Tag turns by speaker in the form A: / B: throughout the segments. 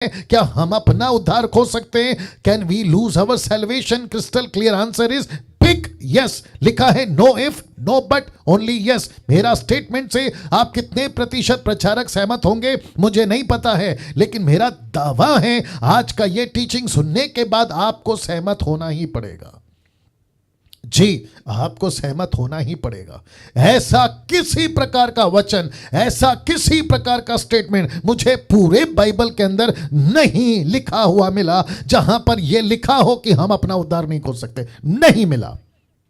A: क्या हम अपना उद्धार खो सकते हैं? Can we lose our salvation? Crystal clear answer is big yes. लिखा है no if no but only yes. मेरा स्टेटमेंट से आप कितने प्रतिशत प्रचारक सहमत होंगे मुझे नहीं पता है, लेकिन मेरा दावा है आज का ये टीचिंग सुनने के बाद आपको सहमत होना ही पड़ेगा। जी, आपको सहमत होना ही पड़ेगा। ऐसा किसी प्रकार का वचन, ऐसा किसी प्रकार का स्टेटमेंट मुझे पूरे बाइबल के अंदर नहीं लिखा हुआ मिला जहां पर यह लिखा हो कि हम अपना उद्धार नहीं खोज सकते। नहीं मिला,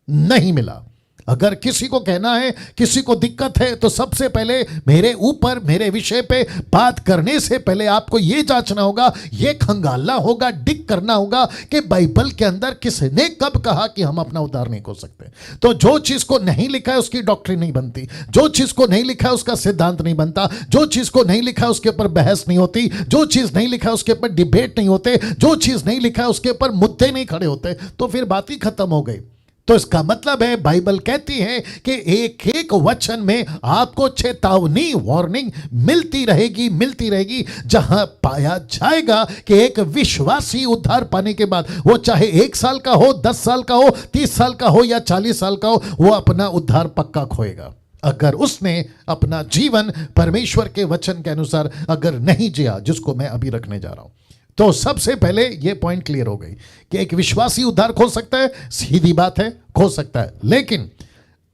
A: नहीं मिला। अगर किसी को कहना है, किसी को दिक्कत है, तो सबसे पहले मेरे ऊपर, मेरे विषय पे बात करने से पहले आपको यह जांचना होगा, यह खंगालना होगा, डिग करना होगा कि बाइबल के अंदर किसने कब कहा कि हम अपना उद्धार नहीं खोज सकते। तो जो चीज को नहीं लिखा है उसकी डॉक्ट्रिन नहीं बनती, जो चीज को नहीं लिखा है उसका सिद्धांत नहीं बनता, जो चीज को नहीं लिखा है उसके ऊपर बहस नहीं होती, जो चीज नहीं लिखा है उसके ऊपर डिबेट नहीं होते, जो चीज नहीं लिखा है उसके ऊपर मुद्दे नहीं खड़े होते, तो फिर बात ही खत्म हो गई। तो इसका मतलब है बाइबल कहती है कि एक एक वचन में आपको चेतावनी, वार्निंग मिलती रहेगी, जहां पाया जाएगा कि एक विश्वासी उद्धार पाने के बाद, वो चाहे 1 साल का हो, 10 साल का हो, 30 साल का हो या 40 साल का हो, वो अपना उद्धार पक्का खोएगा अगर उसने अपना जीवन परमेश्वर के वचन के अनुसार अगर नहीं जिया, जिसको मैं अभी रखने जा रहा हूं। तो सबसे पहले यह पॉइंट क्लियर हो गई कि एक विश्वासी उद्धार खो सकता है, सीधी बात है, खो सकता है, लेकिन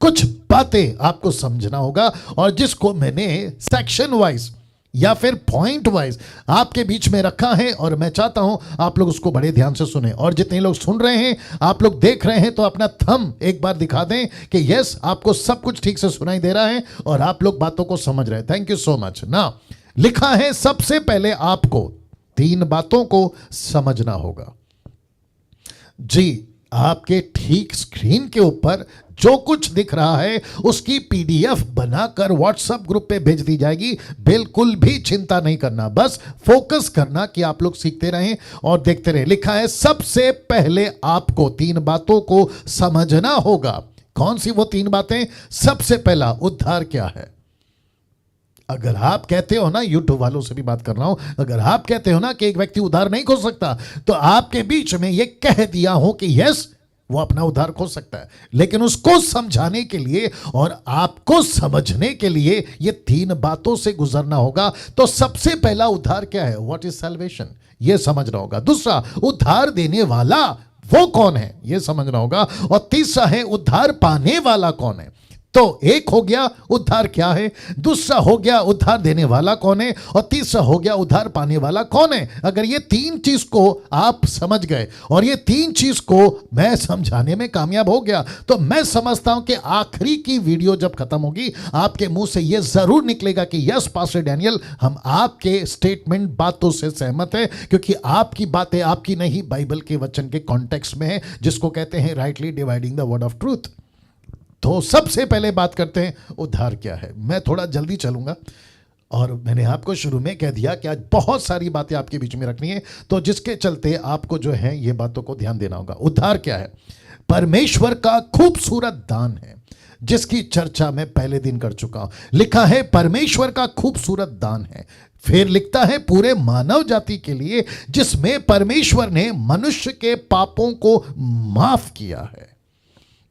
A: कुछ बातें आपको समझना होगा, और जिसको मैंने सेक्शन वाइज या फिर पॉइंट वाइज आपके बीच में रखा है, और मैं चाहता हूं आप लोग उसको बड़े ध्यान से सुने। और जितने लोग सुन रहे हैं, आप लोग देख रहे हैं, तो अपना थंब एक बार दिखा दें कि यस, आपको सब कुछ ठीक से सुनाई दे रहा है और आप लोग बातों को समझ रहे हैं। Thank you so much. ना, लिखा है सबसे पहले आपको 3 बातों को समझना होगा। जी, आपके ठीक स्क्रीन के ऊपर जो कुछ दिख रहा है उसकी पीडीएफ बनाकर व्हाट्सएप ग्रुप पे भेज दी जाएगी। बिल्कुल भी चिंता नहीं करना, बस फोकस करना कि आप लोग सीखते रहें और देखते रहें। लिखा है सबसे पहले आपको 3 बातों को समझना होगा। कौन सी वो 3 बातें? सबसे पहला, उद्धार क्या है। अगर आप कहते हो ना, यूट्यूब वालों से भी बात कर रहा हूं, अगर आप कहते हो ना कि एक व्यक्ति उद्धार नहीं खो सकता, तो आपके बीच में यह कह दिया हो कि यस, वो अपना उद्धार खो सकता है, लेकिन उसको समझाने के लिए और आपको समझने के लिए ये 3 बातों से गुजरना होगा। तो सबसे पहला, उद्धार क्या है, व्हाट इज सैल्वेशन, ये समझना होगा। दूसरा, उद्धार देने वाला वो कौन है, ये समझना होगा। और तीसरा है, उद्धार पाने वाला कौन है। तो एक हो गया उद्धार क्या है, दूसरा हो गया उद्धार देने वाला कौन है, और तीसरा हो गया उद्धार पाने वाला कौन है। अगर ये 3 चीज को आप समझ गए और ये 3 चीज को मैं समझाने में कामयाब हो गया, तो मैं समझता हूं कि आखिरी की वीडियो जब खत्म होगी, आपके मुंह से यह जरूर निकलेगा कि यस पास्टर डैनियल, हम आपके स्टेटमेंट, बातों से सहमत है, क्योंकि आपकी बातें आपकी नहीं, बाइबल के वचन के कॉन्टेक्स्ट में है, जिसको कहते हैं rightly dividing the word of truth. तो सबसे पहले बात करते हैं उद्धार क्या है। मैं थोड़ा जल्दी चलूंगा, और मैंने आपको शुरू में कह दिया कि आज बहुत सारी बातें आपके बीच में रखनी है, तो जिसके चलते आपको जो है ये बातों को ध्यान देना होगा। उद्धार क्या है? परमेश्वर का खूबसूरत दान है, जिसकी चर्चा मैं पहले दिन कर चुका हूं। लिखा है परमेश्वर का खूबसूरत दान है, फिर लिखता है पूरे मानव जाति के लिए, जिसमें परमेश्वर ने मनुष्य के पापों को माफ किया है।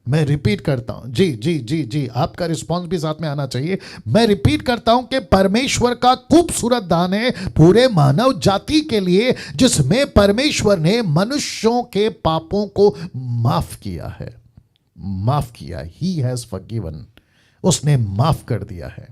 A: मैं रिपीट करता हूं, जी जी जी जी, आपका रिस्पांस भी साथ में आना चाहिए। मैं रिपीट करता हूं कि परमेश्वर का खूबसूरत दान है पूरे मानव जाति के लिए, जिसमें परमेश्वर ने मनुष्यों के पापों को माफ किया है। माफ किया, ही हैज फॉरगिवन, उसने माफ कर दिया है।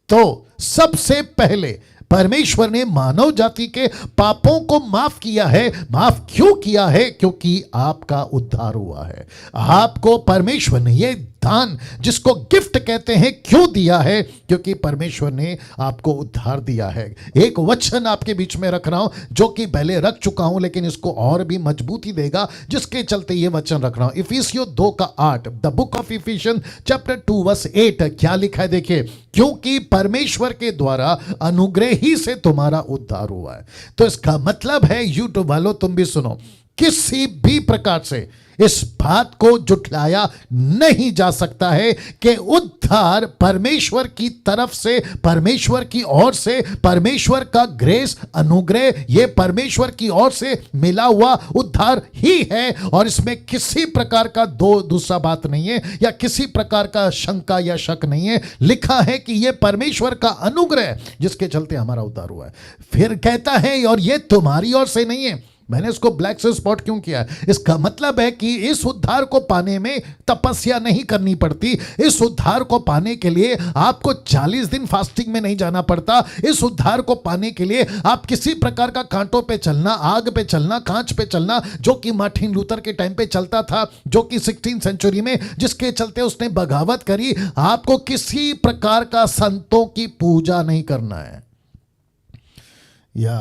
A: तो सबसे पहले परमेश्वर ने मानव जाति के पापों को माफ किया है। माफ क्यों किया है? क्योंकि आपका उद्धार हुआ है। आपको परमेश्वर ने ये दान, जिसको गिफ्ट कहते हैं, क्यों दिया है? क्योंकि परमेश्वर ने आपको उद्धार दिया है। एक वचन आपके बीच में रख रहा हूं, जो कि पहले रख चुका हूं, लेकिन इसको और भी मजबूती देगा, जिसके चलते ये वचन रख रहा हूं। इफिसियों 2:8, the book of Ephesians chapter 2 verse 8, क्या लिखा है देखिए, क्योंकि परमेश्वर के द्वारा अनुग्रह ही से तुम्हारा उद्धार हुआ है। तो इसका मतलब है, यूट्यूब वालों तुम भी सुनो, किसी भी प्रकार से इस बात को जुटलाया नहीं जा सकता है कि उद्धार परमेश्वर की तरफ से, परमेश्वर की ओर से, परमेश्वर का ग्रेस, अनुग्रह, ये परमेश्वर की ओर से मिला हुआ उद्धार ही है और इसमें किसी प्रकार का दूसरा बात नहीं है या किसी प्रकार का शंका या शक नहीं है। लिखा है कि यह परमेश्वर का अनुग्रह जिसके चलते हमारा उद्धार हुआ है। फिर कहता है और यह तुम्हारी ओर से नहीं है। मैंने इसको ब्लैक से स्पॉट क्यों किया? इसका मतलब है कि इस उद्धार को पाने में तपस्या नहीं करनी पड़ती। इस उद्धार को पाने के लिए आपको 40 दिन फास्टिंग में नहीं जाना पड़ता। इस उद्धार को पाने के लिए आप किसी प्रकार का कांटों पे चलना, आग पे चलना, कांच पे चलना, जो कि मार्टिन लूथर के टाइम पे चलता था, जो कि 16th सेंचुरी में, जिसके चलते उसने बगावत करी। आपको किसी प्रकार का संतों की पूजा नहीं करना है। या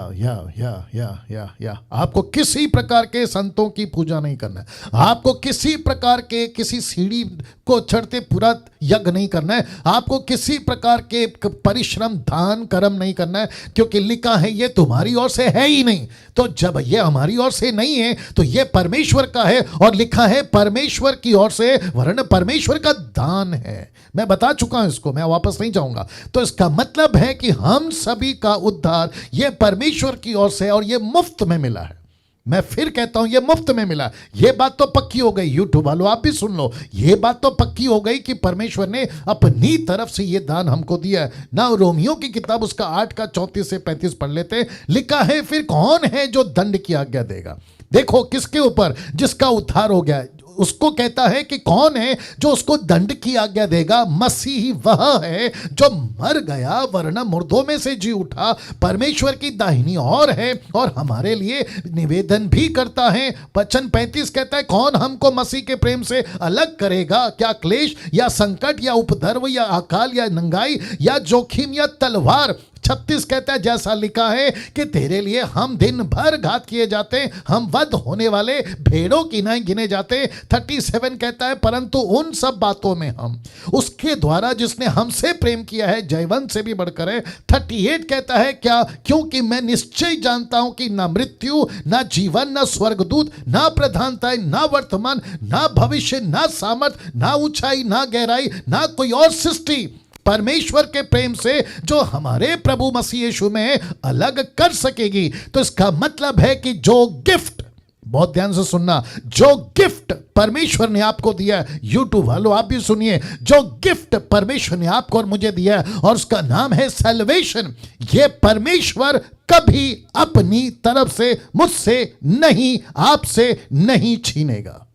A: आपको किसी प्रकार के संतों की पूजा नहीं करना है। आपको किसी प्रकार के किसी सीढ़ी को चढ़ते पूरा यज्ञ नहीं करना है। आपको किसी प्रकार के परिश्रम, दान, कर्म नहीं करना है, क्योंकि लिखा है ये तुम्हारी ओर से है ही नहीं। तो जब ये हमारी ओर से नहीं है तो ये परमेश्वर का है, और लिखा है परमेश्वर की ओर से, वरन परमेश्वर का दान है। मैं बता चुका हूं इसको, मैं वापस नहीं जाऊंगा। तो इसका मतलब है कि हम सभी का उद्धार ये परमेश्वर की ओर से और ये मुफ्त में मिला है। मैं फिर कहता हूं ये मुफ्त में मिला। ये बात तो पक्की हो गई, यूट्यूब वालों आप भी सुन लो, ये बात तो पक्की हो गई कि परमेश्वर ने अपनी तरफ से ये दान हमको दिया है ना। रोमियो की किताब उसका 8 का 34 से 35 पढ़ लेते। लिखा है फिर कौन है जो दंड की आज्ञा देगा? देखो किसके ऊपर? जिसका उद्धार हो गया, उसको कहता है कि कौन है जो उसको दंड की आज्ञा देगा? मसीह वह है जो मर गया वरना मुर्दों में से जी उठा, परमेश्वर की दाहिनी ओर है और हमारे लिए निवेदन भी करता है। वचन 35 कहता है कौन हमको मसीह के प्रेम से अलग करेगा? क्या क्लेश या संकट या उपद्रव या अकाल या नंगाई या जोखिम या तलवार? 36 कहता है जैसा लिखा है कि तेरे लिए हम दिन भर घात किए जाते, हम वध होने वाले भेड़ों की नहीं गिने जाते। 37 कहता है परंतु उन सब बातों में हम उसके द्वारा जिसने हमसे प्रेम किया है जयवंत से भी बढ़कर है। 38 कहता है क्या? क्योंकि मैं निश्चय जानता हूं कि ना मृत्यु, ना जीवन, ना स्वर्गदूत, ना प्रधानताएं, ना वर्तमान, ना भविष्य, ना सामर्थ, ना ऊंचाई, ना गहराई, ना कोई और सृष्टि परमेश्वर के प्रेम से जो हमारे प्रभु मसीह यीशु में अलग कर सकेगी। तो इसका मतलब है कि जो गिफ्ट, बहुत ध्यान से सुनना, जो गिफ्ट परमेश्वर ने आपको दिया है, यूट्यूब वालों आप भी सुनिए, जो गिफ्ट परमेश्वर ने आपको और मुझे दिया है और उसका नाम है सैल्वेशन, ये परमेश्वर कभी अपनी तरफ से मुझसे नहीं, आपसे नहीं छीनेगा।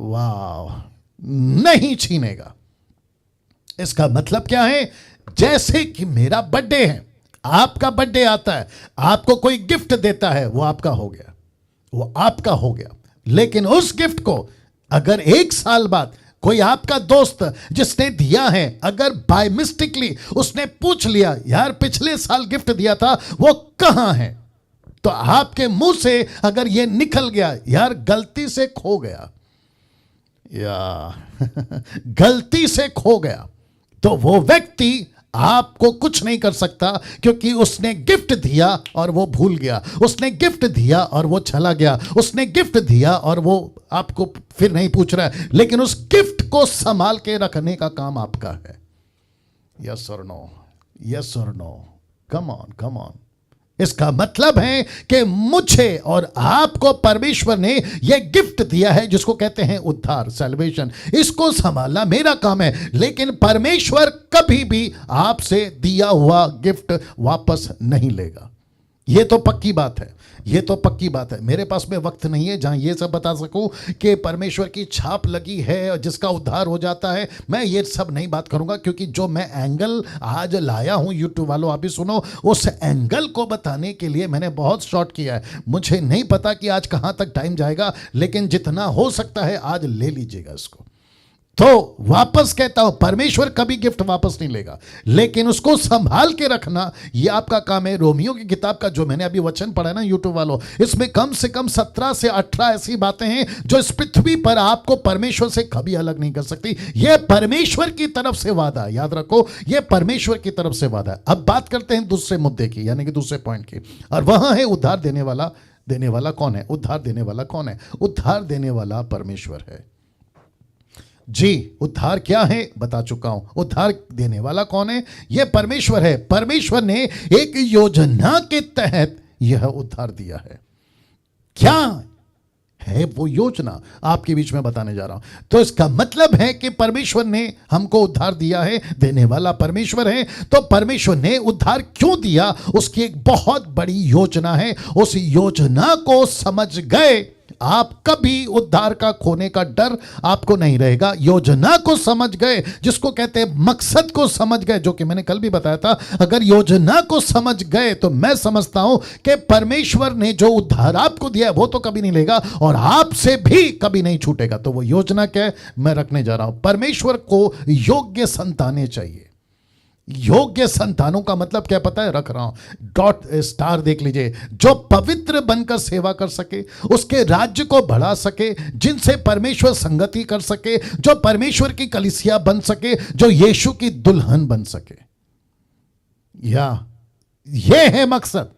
A: वाह, नहीं छीनेगा। इसका मतलब क्या है? जैसे कि मेरा बर्थडे है, आपका बर्थडे आता है, आपको कोई गिफ्ट देता है, वो आपका हो गया, वो आपका हो गया। लेकिन उस गिफ्ट को अगर 1 साल बाद कोई आपका दोस्त जिसने दिया है, अगर बाय मिस्टेकली उसने पूछ लिया यार पिछले साल गिफ्ट दिया था वो कहां है, तो आपके मुंह से अगर ये निकल गया यार गलती से खो गया, या गलती से खो गया, तो वो व्यक्ति आपको कुछ नहीं कर सकता, क्योंकि उसने गिफ्ट दिया और वो भूल गया, उसने गिफ्ट दिया और वो चला गया, उसने गिफ्ट दिया और वो आपको फिर नहीं पूछ रहा है, लेकिन उस गिफ्ट को संभाल के रखने का काम आपका है। यस और नो, यस और no, come on, come on. इसका मतलब है कि मुझे और आपको परमेश्वर ने यह गिफ्ट दिया है जिसको कहते हैं उद्धार, सैल्वेशन। इसको संभालना मेरा काम है, लेकिन परमेश्वर कभी भी आपसे दिया हुआ गिफ्ट वापस नहीं लेगा। यह तो पक्की बात है, ये तो पक्की बात है। मेरे पास में वक्त नहीं है जहां ये सब बता सकूं कि परमेश्वर की छाप लगी है और जिसका उद्धार हो जाता है। मैं ये सब नहीं बात करूंगा, क्योंकि जो मैं एंगल आज लाया हूं, यूट्यूब वालों आप भी सुनो, उस एंगल को बताने के लिए मैंने बहुत शॉर्ट किया है। मुझे नहीं पता कि आज कहां तक टाइम जाएगा, लेकिन जितना हो सकता है आज ले लीजिएगा इसको। तो वापस कहता हूं, परमेश्वर कभी गिफ्ट वापस नहीं लेगा, लेकिन उसको संभाल के रखना ये आपका काम है। रोमियो की किताब का जो मैंने अभी वचन पढ़ा ना यूट्यूब वालों, इसमें कम से कम 17 से 18 ऐसी बातें हैं जो इस पृथ्वी पर आपको परमेश्वर से कभी अलग नहीं कर सकती। यह परमेश्वर की तरफ से वादा, याद रखो, यह परमेश्वर की तरफ से वादा है। अब बात करते हैं दूसरे मुद्दे की, यानी कि दूसरे पॉइंट की, और वहां है उद्धार देने वाला देने वाला कौन है? उद्धार देने वाला कौन है? उद्धार देने वाला परमेश्वर है जी। उद्धार क्या है बता चुका हूं। उद्धार देने वाला कौन है? यह परमेश्वर है। परमेश्वर ने एक योजना के तहत यह उद्धार दिया है। क्या है वो योजना, आपके बीच में बताने जा रहा हूं। तो इसका मतलब है कि परमेश्वर ने हमको उद्धार दिया है, देने वाला परमेश्वर है। तो परमेश्वर ने उद्धार क्यों दिया, उसकी एक बहुत बड़ी योजना है। उस योजना को समझ गए आप, कभी उद्धार का खोने का डर आपको नहीं रहेगा। योजना को समझ गए, जिसको कहते हैं मकसद को समझ गए, जो कि मैंने कल भी बताया था। अगर योजना को समझ गए तो मैं समझता हूं कि परमेश्वर ने जो उद्धार आपको दिया है वो तो कभी नहीं लेगा और आपसे भी कभी नहीं छूटेगा। तो वो योजना क्या है मैं रखने जा रहा हूं। परमेश्वर को योग्य संतानें चाहिए। योग्य संतानों का मतलब क्या पता है? रख रहा हूं, डॉट स्टार देख लीजिए। जो पवित्र बनकर सेवा कर सके, उसके राज्य को बढ़ा सके, जिनसे परमेश्वर संगति कर सके, जो परमेश्वर की कलीसिया बन सके, जो यीशु की दुल्हन बन सके। या यह है मकसद,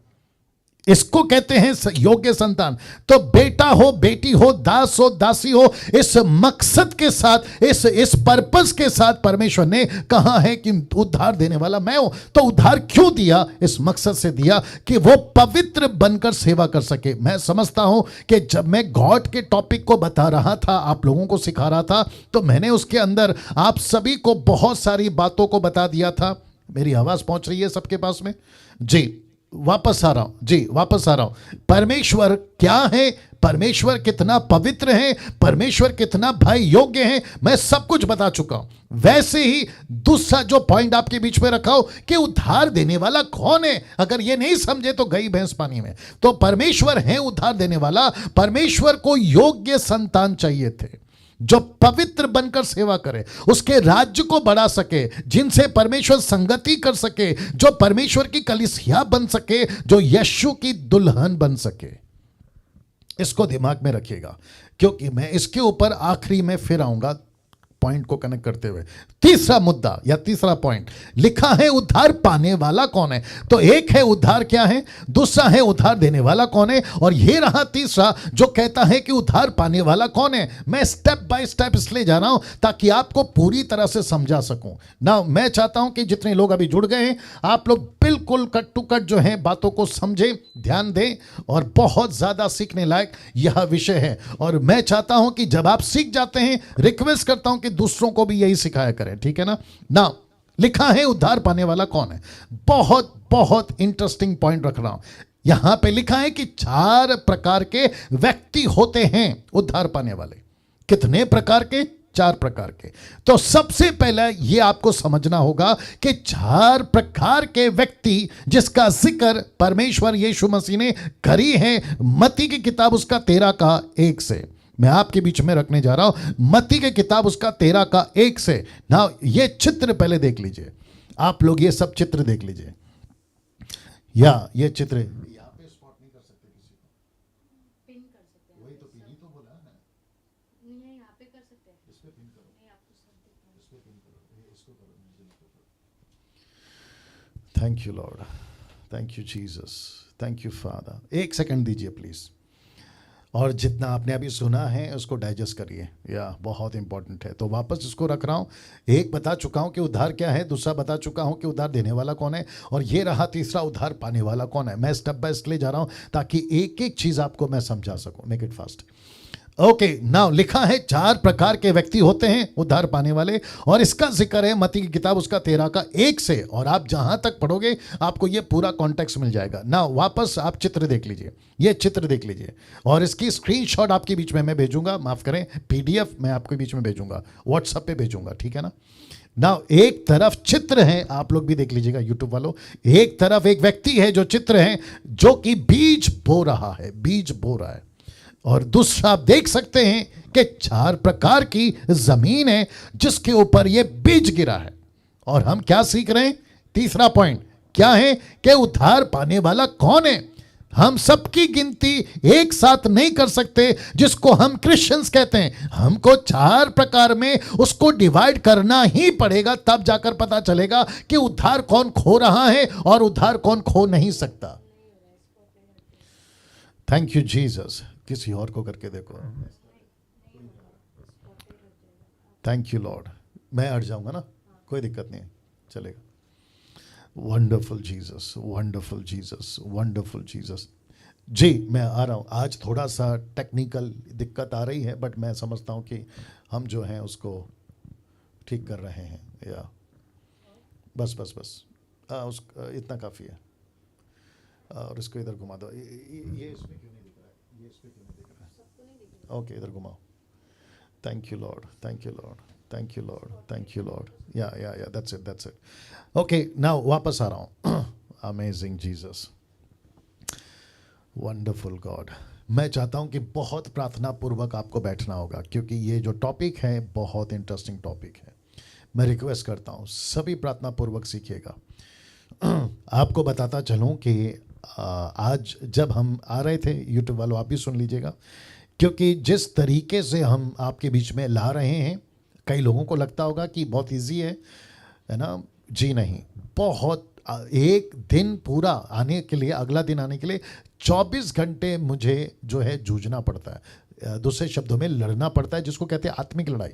A: इसको कहते हैं योग्य संतान। तो बेटा हो, बेटी हो, दास हो, दासी हो, इस मकसद के साथ, इस पर्पस के साथ परमेश्वर ने कहा है कि उद्धार देने वाला मैं हूं। तो उद्धार क्यों दिया? इस मकसद से दिया कि वो पवित्र बनकर सेवा कर सके। मैं समझता हूं कि जब मैं गॉड के टॉपिक को बता रहा था, आप लोगों को सिखा रहा था, तो मैंने उसके अंदर आप सभी को बहुत सारी बातों को बता दिया था। मेरी आवाज पहुंच रही है सबके पास में जी? वापस आ रहा हूं जी, वापस आ रहा हूं। परमेश्वर क्या है, परमेश्वर कितना पवित्र है, परमेश्वर कितना भाई योग्य है, मैं सब कुछ बता चुका हूं। वैसे ही दूसरा जो पॉइंट आपके बीच में रखा हो कि उद्धार देने वाला कौन है, अगर ये नहीं समझे तो गई भैंस पानी में। तो परमेश्वर है उद्धार देने वाला। परमेश्वर को योग्य संतान चाहिए थे जो पवित्र बनकर सेवा करे, उसके राज्य को बढ़ा सके, जिनसे परमेश्वर संगति कर सके, जो परमेश्वर की कलीसिया बन सके, जो यीशु की दुल्हन बन सके। इसको दिमाग में रखिएगा, क्योंकि मैं इसके ऊपर आखिरी में फिर आऊंगा पॉइंट को कनेक्ट करते हुए। तीसरा मुद्दा या तीसरा पॉइंट लिखा है उद्धार पाने वाला कौन है। तो एक है उद्धार क्या है, दूसरा है उद्धार देने वाला कौन है, और ये रहा तीसरा जो कहता है कि उद्धार पाने वाला कौन है। मैं स्टेप बाय स्टेप इसलिए जा रहा हूं ताकि आपको पूरी तरह से समझा सकूं ना। मैं चाहता हूं कि जितने लोग अभी जुड़ गए हैं, आप लोग बिल्कुल कट टू कट जो है बातों को समझें, ध्यान दें, और बहुत ज्यादा सीखने लायक यह विषय है। और मैं चाहता हूं कि जब आप सीख जाते हैं, रिक्वेस्ट करता हूं कि दूसरों को भी यही सिखाया करें, ठीक है ना। लिखा है उद्धार पाने वाला कौन है। बहुत बहुत इंटरेस्टिंग पॉइंट रख रहा हूं। यहां पे लिखा है कि 4 प्रकार के व्यक्ति होते हैं उद्धार पाने वाले। कितने प्रकार के? 4 प्रकार के। तो सबसे पहले यह आपको समझना होगा कि 4 प्रकार के व्यक्ति जिसका जिक्र परमेश्वर यीशु मसीह ने करी है मत्ती की किताब उसका 13 का 1 से। मैं आपके बीच में रखने जा रहा हूं मत्ती की किताब उसका 13 का 1 से। ना ये चित्र पहले देख लीजिए, आप लोग ये सब चित्र देख लीजिए। या ये चित्र यहां पे स्पॉट नहीं कर सकते, किसी को पिन कर सकते हैं। वही तो पिन ही तो बोला है। नहीं, यहां पे कर सकते हैं। इस पे पिन करो। नहीं, आपको सब दिखना है। इस पे पिन करो, इसको करो, नीचे करो। Thank you Lord, thank you Jesus, thank you father. 1 second दीजिए प्लीज, और जितना आपने अभी सुना है उसको डाइजेस्ट करिए, या बहुत इंपॉर्टेंट है। तो वापस इसको रख रहा हूँ। एक बता चुका हूँ कि उद्धार क्या है, दूसरा बता चुका हूँ कि उद्धार देने वाला कौन है, और ये रहा तीसरा उद्धार पाने वाला कौन है। मैं स्टेप बाय स्टेप ले जा रहा हूँ ताकि एक एक चीज़ आपको मैं समझा सकूँ। Make it fast. Okay, now लिखा है 4 प्रकार के व्यक्ति होते हैं उद्धार पाने वाले, और इसका जिक्र है मत्ती की किताब उसका 13 का 1 से। और आप जहां तक पढ़ोगे आपको ये पूरा कॉन्टेक्स्ट मिल जाएगा। नाउ वापस आप चित्र देख लीजिए, ये चित्र देख लीजिए, और इसकी स्क्रीनशॉट आपके बीच में मैं भेजूंगा, माफ करें PDF मैं आपके बीच में भेजूंगा, व्हाट्सएप पे भेजूंगा, ठीक है ना। एक तरफ चित्र है, आप लोग भी देख लीजिएगा यूट्यूब वालों। एक तरफ एक व्यक्ति है जो चित्र है, जो कि बीज बो रहा है, बीज बो रहा है। और दूसरा आप देख सकते हैं कि 4 प्रकार की जमीन है जिसके ऊपर ये बीज गिरा है। और हम क्या सीख रहे हैं? तीसरा पॉइंट क्या है कि उद्धार पाने वाला कौन है। हम सबकी गिनती एक साथ नहीं कर सकते, जिसको हम क्रिश्चियंस कहते हैं। हमको 4 प्रकार में उसको डिवाइड करना ही पड़ेगा, तब जाकर पता चलेगा कि उद्धार कौन खो रहा है और उद्धार कौन खो नहीं सकता। Thank you Jesus. किसी और को करके देखो। Thank you Lord. मैं अड़ जाऊंगा ना, कोई दिक्कत नहीं है, चलेगा। Wonderful Jesus, wonderful Jesus, wonderful Jesus. जी मैं आ रहा हूँ। आज थोड़ा सा टेक्निकल दिक्कत आ रही है, बट मैं समझता हूँ कि हम जो हैं उसको ठीक कर रहे हैं। या बस बस बस उस इतना काफ़ी है। और इसको इधर घुमा दो। ये इसमें क्यों नहीं दिख रहा है? ये इसमें क्यों नहीं दिख रहा है? ओके, इधर घुमाओ। Thank you Lord, thank you Lord, thank you Lord, thank you Lord. Yeah that's it, that's it. Okay, now वापस आ रहा हूँ। Amazing Jesus, wonderful God. मैं चाहता हूँ कि बहुत प्रार्थना पूर्वक आपको बैठना होगा, क्योंकि ये जो टॉपिक है बहुत इंटरेस्टिंग टॉपिक है। मैं रिक्वेस्ट करता हूँ सभी प्रार्थना पूर्वक सीखिएगा। आपको बताता चलूँ कि आज जब हम आ रहे थे, यूट्यूब वालों आप भी सुन लीजिएगा, क्योंकि जिस तरीके से हम आपके बीच में ला रहे हैं, कई लोगों को लगता होगा कि बहुत इजी है ना। जी नहीं, बहुत। एक दिन पूरा आने के लिए, अगला दिन आने के लिए 24 घंटे मुझे जो है जूझना पड़ता है। दूसरे शब्दों में लड़ना पड़ता है, जिसको कहते हैं आत्मिक लड़ाई।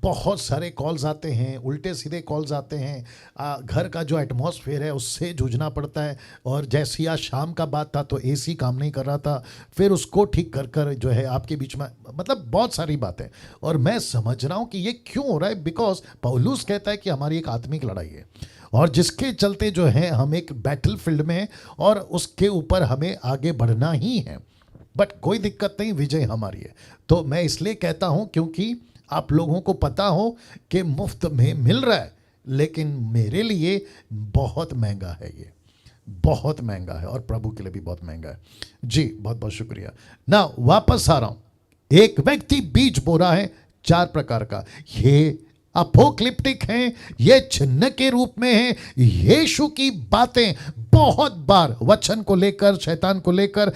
A: बहुत सारे कॉल्स आते हैं, उल्टे सीधे कॉल्स आते हैं। घर का जो एटमॉस्फेयर है उससे जूझना पड़ता है। और जैसे आज शाम का बात था तो एसी काम नहीं कर रहा था, फिर उसको ठीक कर कर जो है आपके बीच में, मतलब बहुत सारी बातें। और मैं समझ रहा हूँ कि ये क्यों हो रहा है, बिकॉज पौलुस कहता है कि हमारी एक आत्मिक लड़ाई है, और जिसके चलते जो है हम एक बैटल फील्ड में हैं और उसके ऊपर हमें आगे बढ़ना ही है। बट कोई दिक्कत नहीं, विजय हमारी है। तो मैं इसलिए कहता हूं क्योंकि आप लोगों को पता हो कि मुफ्त में मिल रहा है, लेकिन मेरे लिए बहुत महंगा है, ये बहुत महंगा है, और प्रभु के लिए भी बहुत महंगा है। जी बहुत बहुत शुक्रिया। ना वापस आ रहा हूं। एक व्यक्ति बीज बो रहा है 4 प्रकार का। ये अपोक्लिप्टिक हैं, ये चिन्ह के रूप में हैं। यीशु की बातें बहुत बार वचन को लेकर, शैतान को लेकर,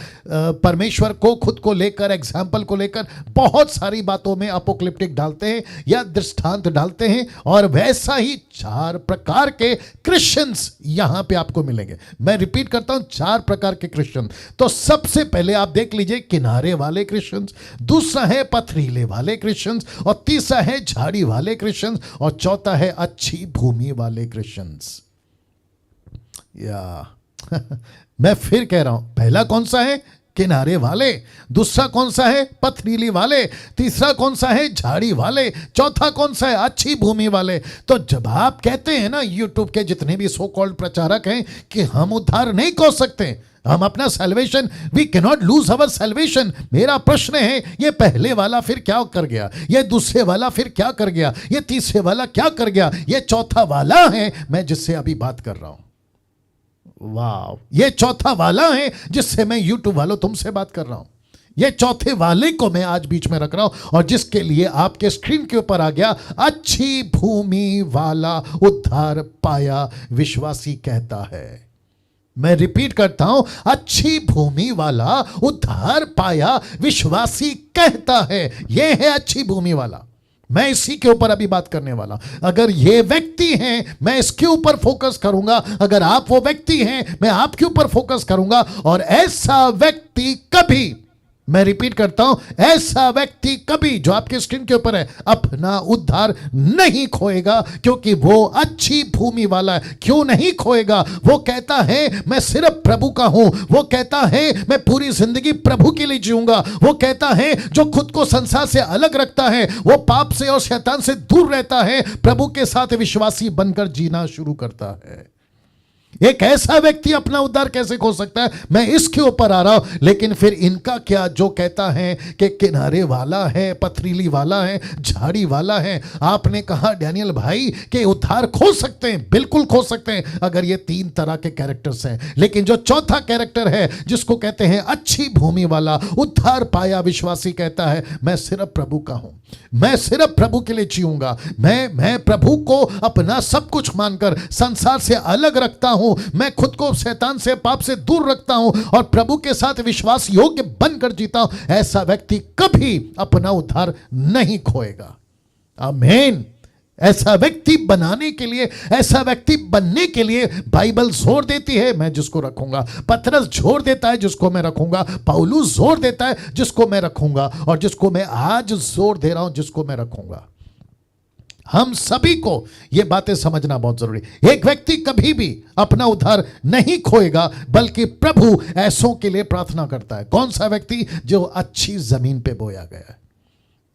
A: परमेश्वर को, खुद को लेकर, एग्जाम्पल को लेकर, बहुत सारी बातों में अपोक्लिप्टिक डालते हैं या दृष्टांत डालते हैं। और वैसा ही 4 प्रकार के क्रिश्चियंस यहां पे आपको मिलेंगे। मैं रिपीट करता हूं, 4 प्रकार के क्रिश्चियन। तो सबसे पहले आप देख लीजिए किनारे वाले क्रिश्चियंस, दूसरा है पथरीले वाले क्रिश्चियंस, और तीसरा है झाड़ी वाले क्रिश्चियंस, और चौथा है अच्छी भूमि वाले क्रिश्चियंस। या मैं फिर कह रहा हूं, पहला कौन सा है? किनारे वाले। दूसरा कौन सा है? पथरीली वाले। तीसरा कौन सा है? झाड़ी वाले। चौथा कौन सा है? अच्छी भूमि वाले। तो जब आप कहते हैं ना, यूट्यूब के जितने भी सो कॉल्ड प्रचारक हैं कि हम उद्धार नहीं कर सकते, हम अपना salvation, we can not lose our salvation, मेरा प्रश्न है, ये पहले वाला फिर क्या कर गया? ये दूसरे वाला फिर क्या कर गया? ये तीसरे वाला क्या कर गया? ये चौथा वाला है मैं जिससे अभी बात कर रहा हूं। वाह, ये चौथा वाला है जिससे मैं यूट्यूब वालों तुमसे बात कर रहा हूं। ये चौथे वाले को मैं आज बीच में रख रहा हूं, और जिसके लिए आपके स्क्रीन के ऊपर आ गया, अच्छी भूमि वाला उद्धार पाया विश्वासी कहता है। मैं रिपीट करता हूं, अच्छी भूमि वाला उद्धार पाया विश्वासी कहता है। यह है अच्छी भूमि वाला। मैं इसी के ऊपर अभी बात करने वाला। अगर ये व्यक्ति हैं, मैं इसके ऊपर फोकस करूंगा। अगर आप वो व्यक्ति हैं, मैं आपके ऊपर फोकस करूंगा। और ऐसा व्यक्ति कभी, मैं रिपीट करता हूं, ऐसा व्यक्ति कभी, जो आपके स्क्रीन के ऊपर है, अपना उद्धार नहीं खोएगा, क्योंकि वो अच्छी भूमि वाला है। क्यों नहीं खोएगा? वो कहता है मैं सिर्फ प्रभु का हूं। वो कहता है मैं पूरी जिंदगी प्रभु के लिए जीऊंगा। वो कहता है जो खुद को संसार से अलग रखता है, वो पाप से और शैतान से दूर रहता है, प्रभु के साथ विश्वासी बनकर जीना शुरू करता है। एक ऐसा व्यक्ति अपना उद्धार कैसे खो सकता है? मैं इसके ऊपर आ रहा हूं। लेकिन फिर इनका क्या, जो कहता है कि किनारे वाला है, पथरीली वाला है, झाड़ी वाला है। आपने कहा डैनियल भाई कि उद्धार खो सकते हैं। बिल्कुल खो सकते हैं अगर ये 3 तरह के कैरेक्टर्स हैं। लेकिन जो चौथा कैरेक्टर है, जिसको कहते हैं अच्छी भूमि वाला उद्धार पाया विश्वासी, कहता है मैं सिर्फ प्रभु का हूं, मैं सिर्फ प्रभु के लिए जीऊंगा। मैं प्रभु को अपना सब कुछ मानकर संसार से अलग रखता हूं। मैं खुद को शैतान से, पाप से दूर रखता हूं और प्रभु के साथ विश्वास योग्य बनकर जीता हूं। ऐसा व्यक्ति कभी अपना उद्धार नहीं खोएगा। आमीन। ऐसा व्यक्ति बनाने के लिए, ऐसा व्यक्ति बनने के लिए बाइबल जोर देती है मैं जिसको रखूंगा, पतरस जोर देता है जिसको मैं रखूंगा, पौलुस जोर देता है जिसको मैं रखूंगा, और जिसको मैं आज जोर दे रहा हूं जिसको मैं रखूंगा। हम सभी को यह बातें समझना बहुत जरूरी। एक व्यक्ति कभी भी अपना उद्धार नहीं खोएगा, बल्कि प्रभु ऐसों के लिए प्रार्थना करता है। कौन सा व्यक्ति? जो अच्छी जमीन पे बोया गया है।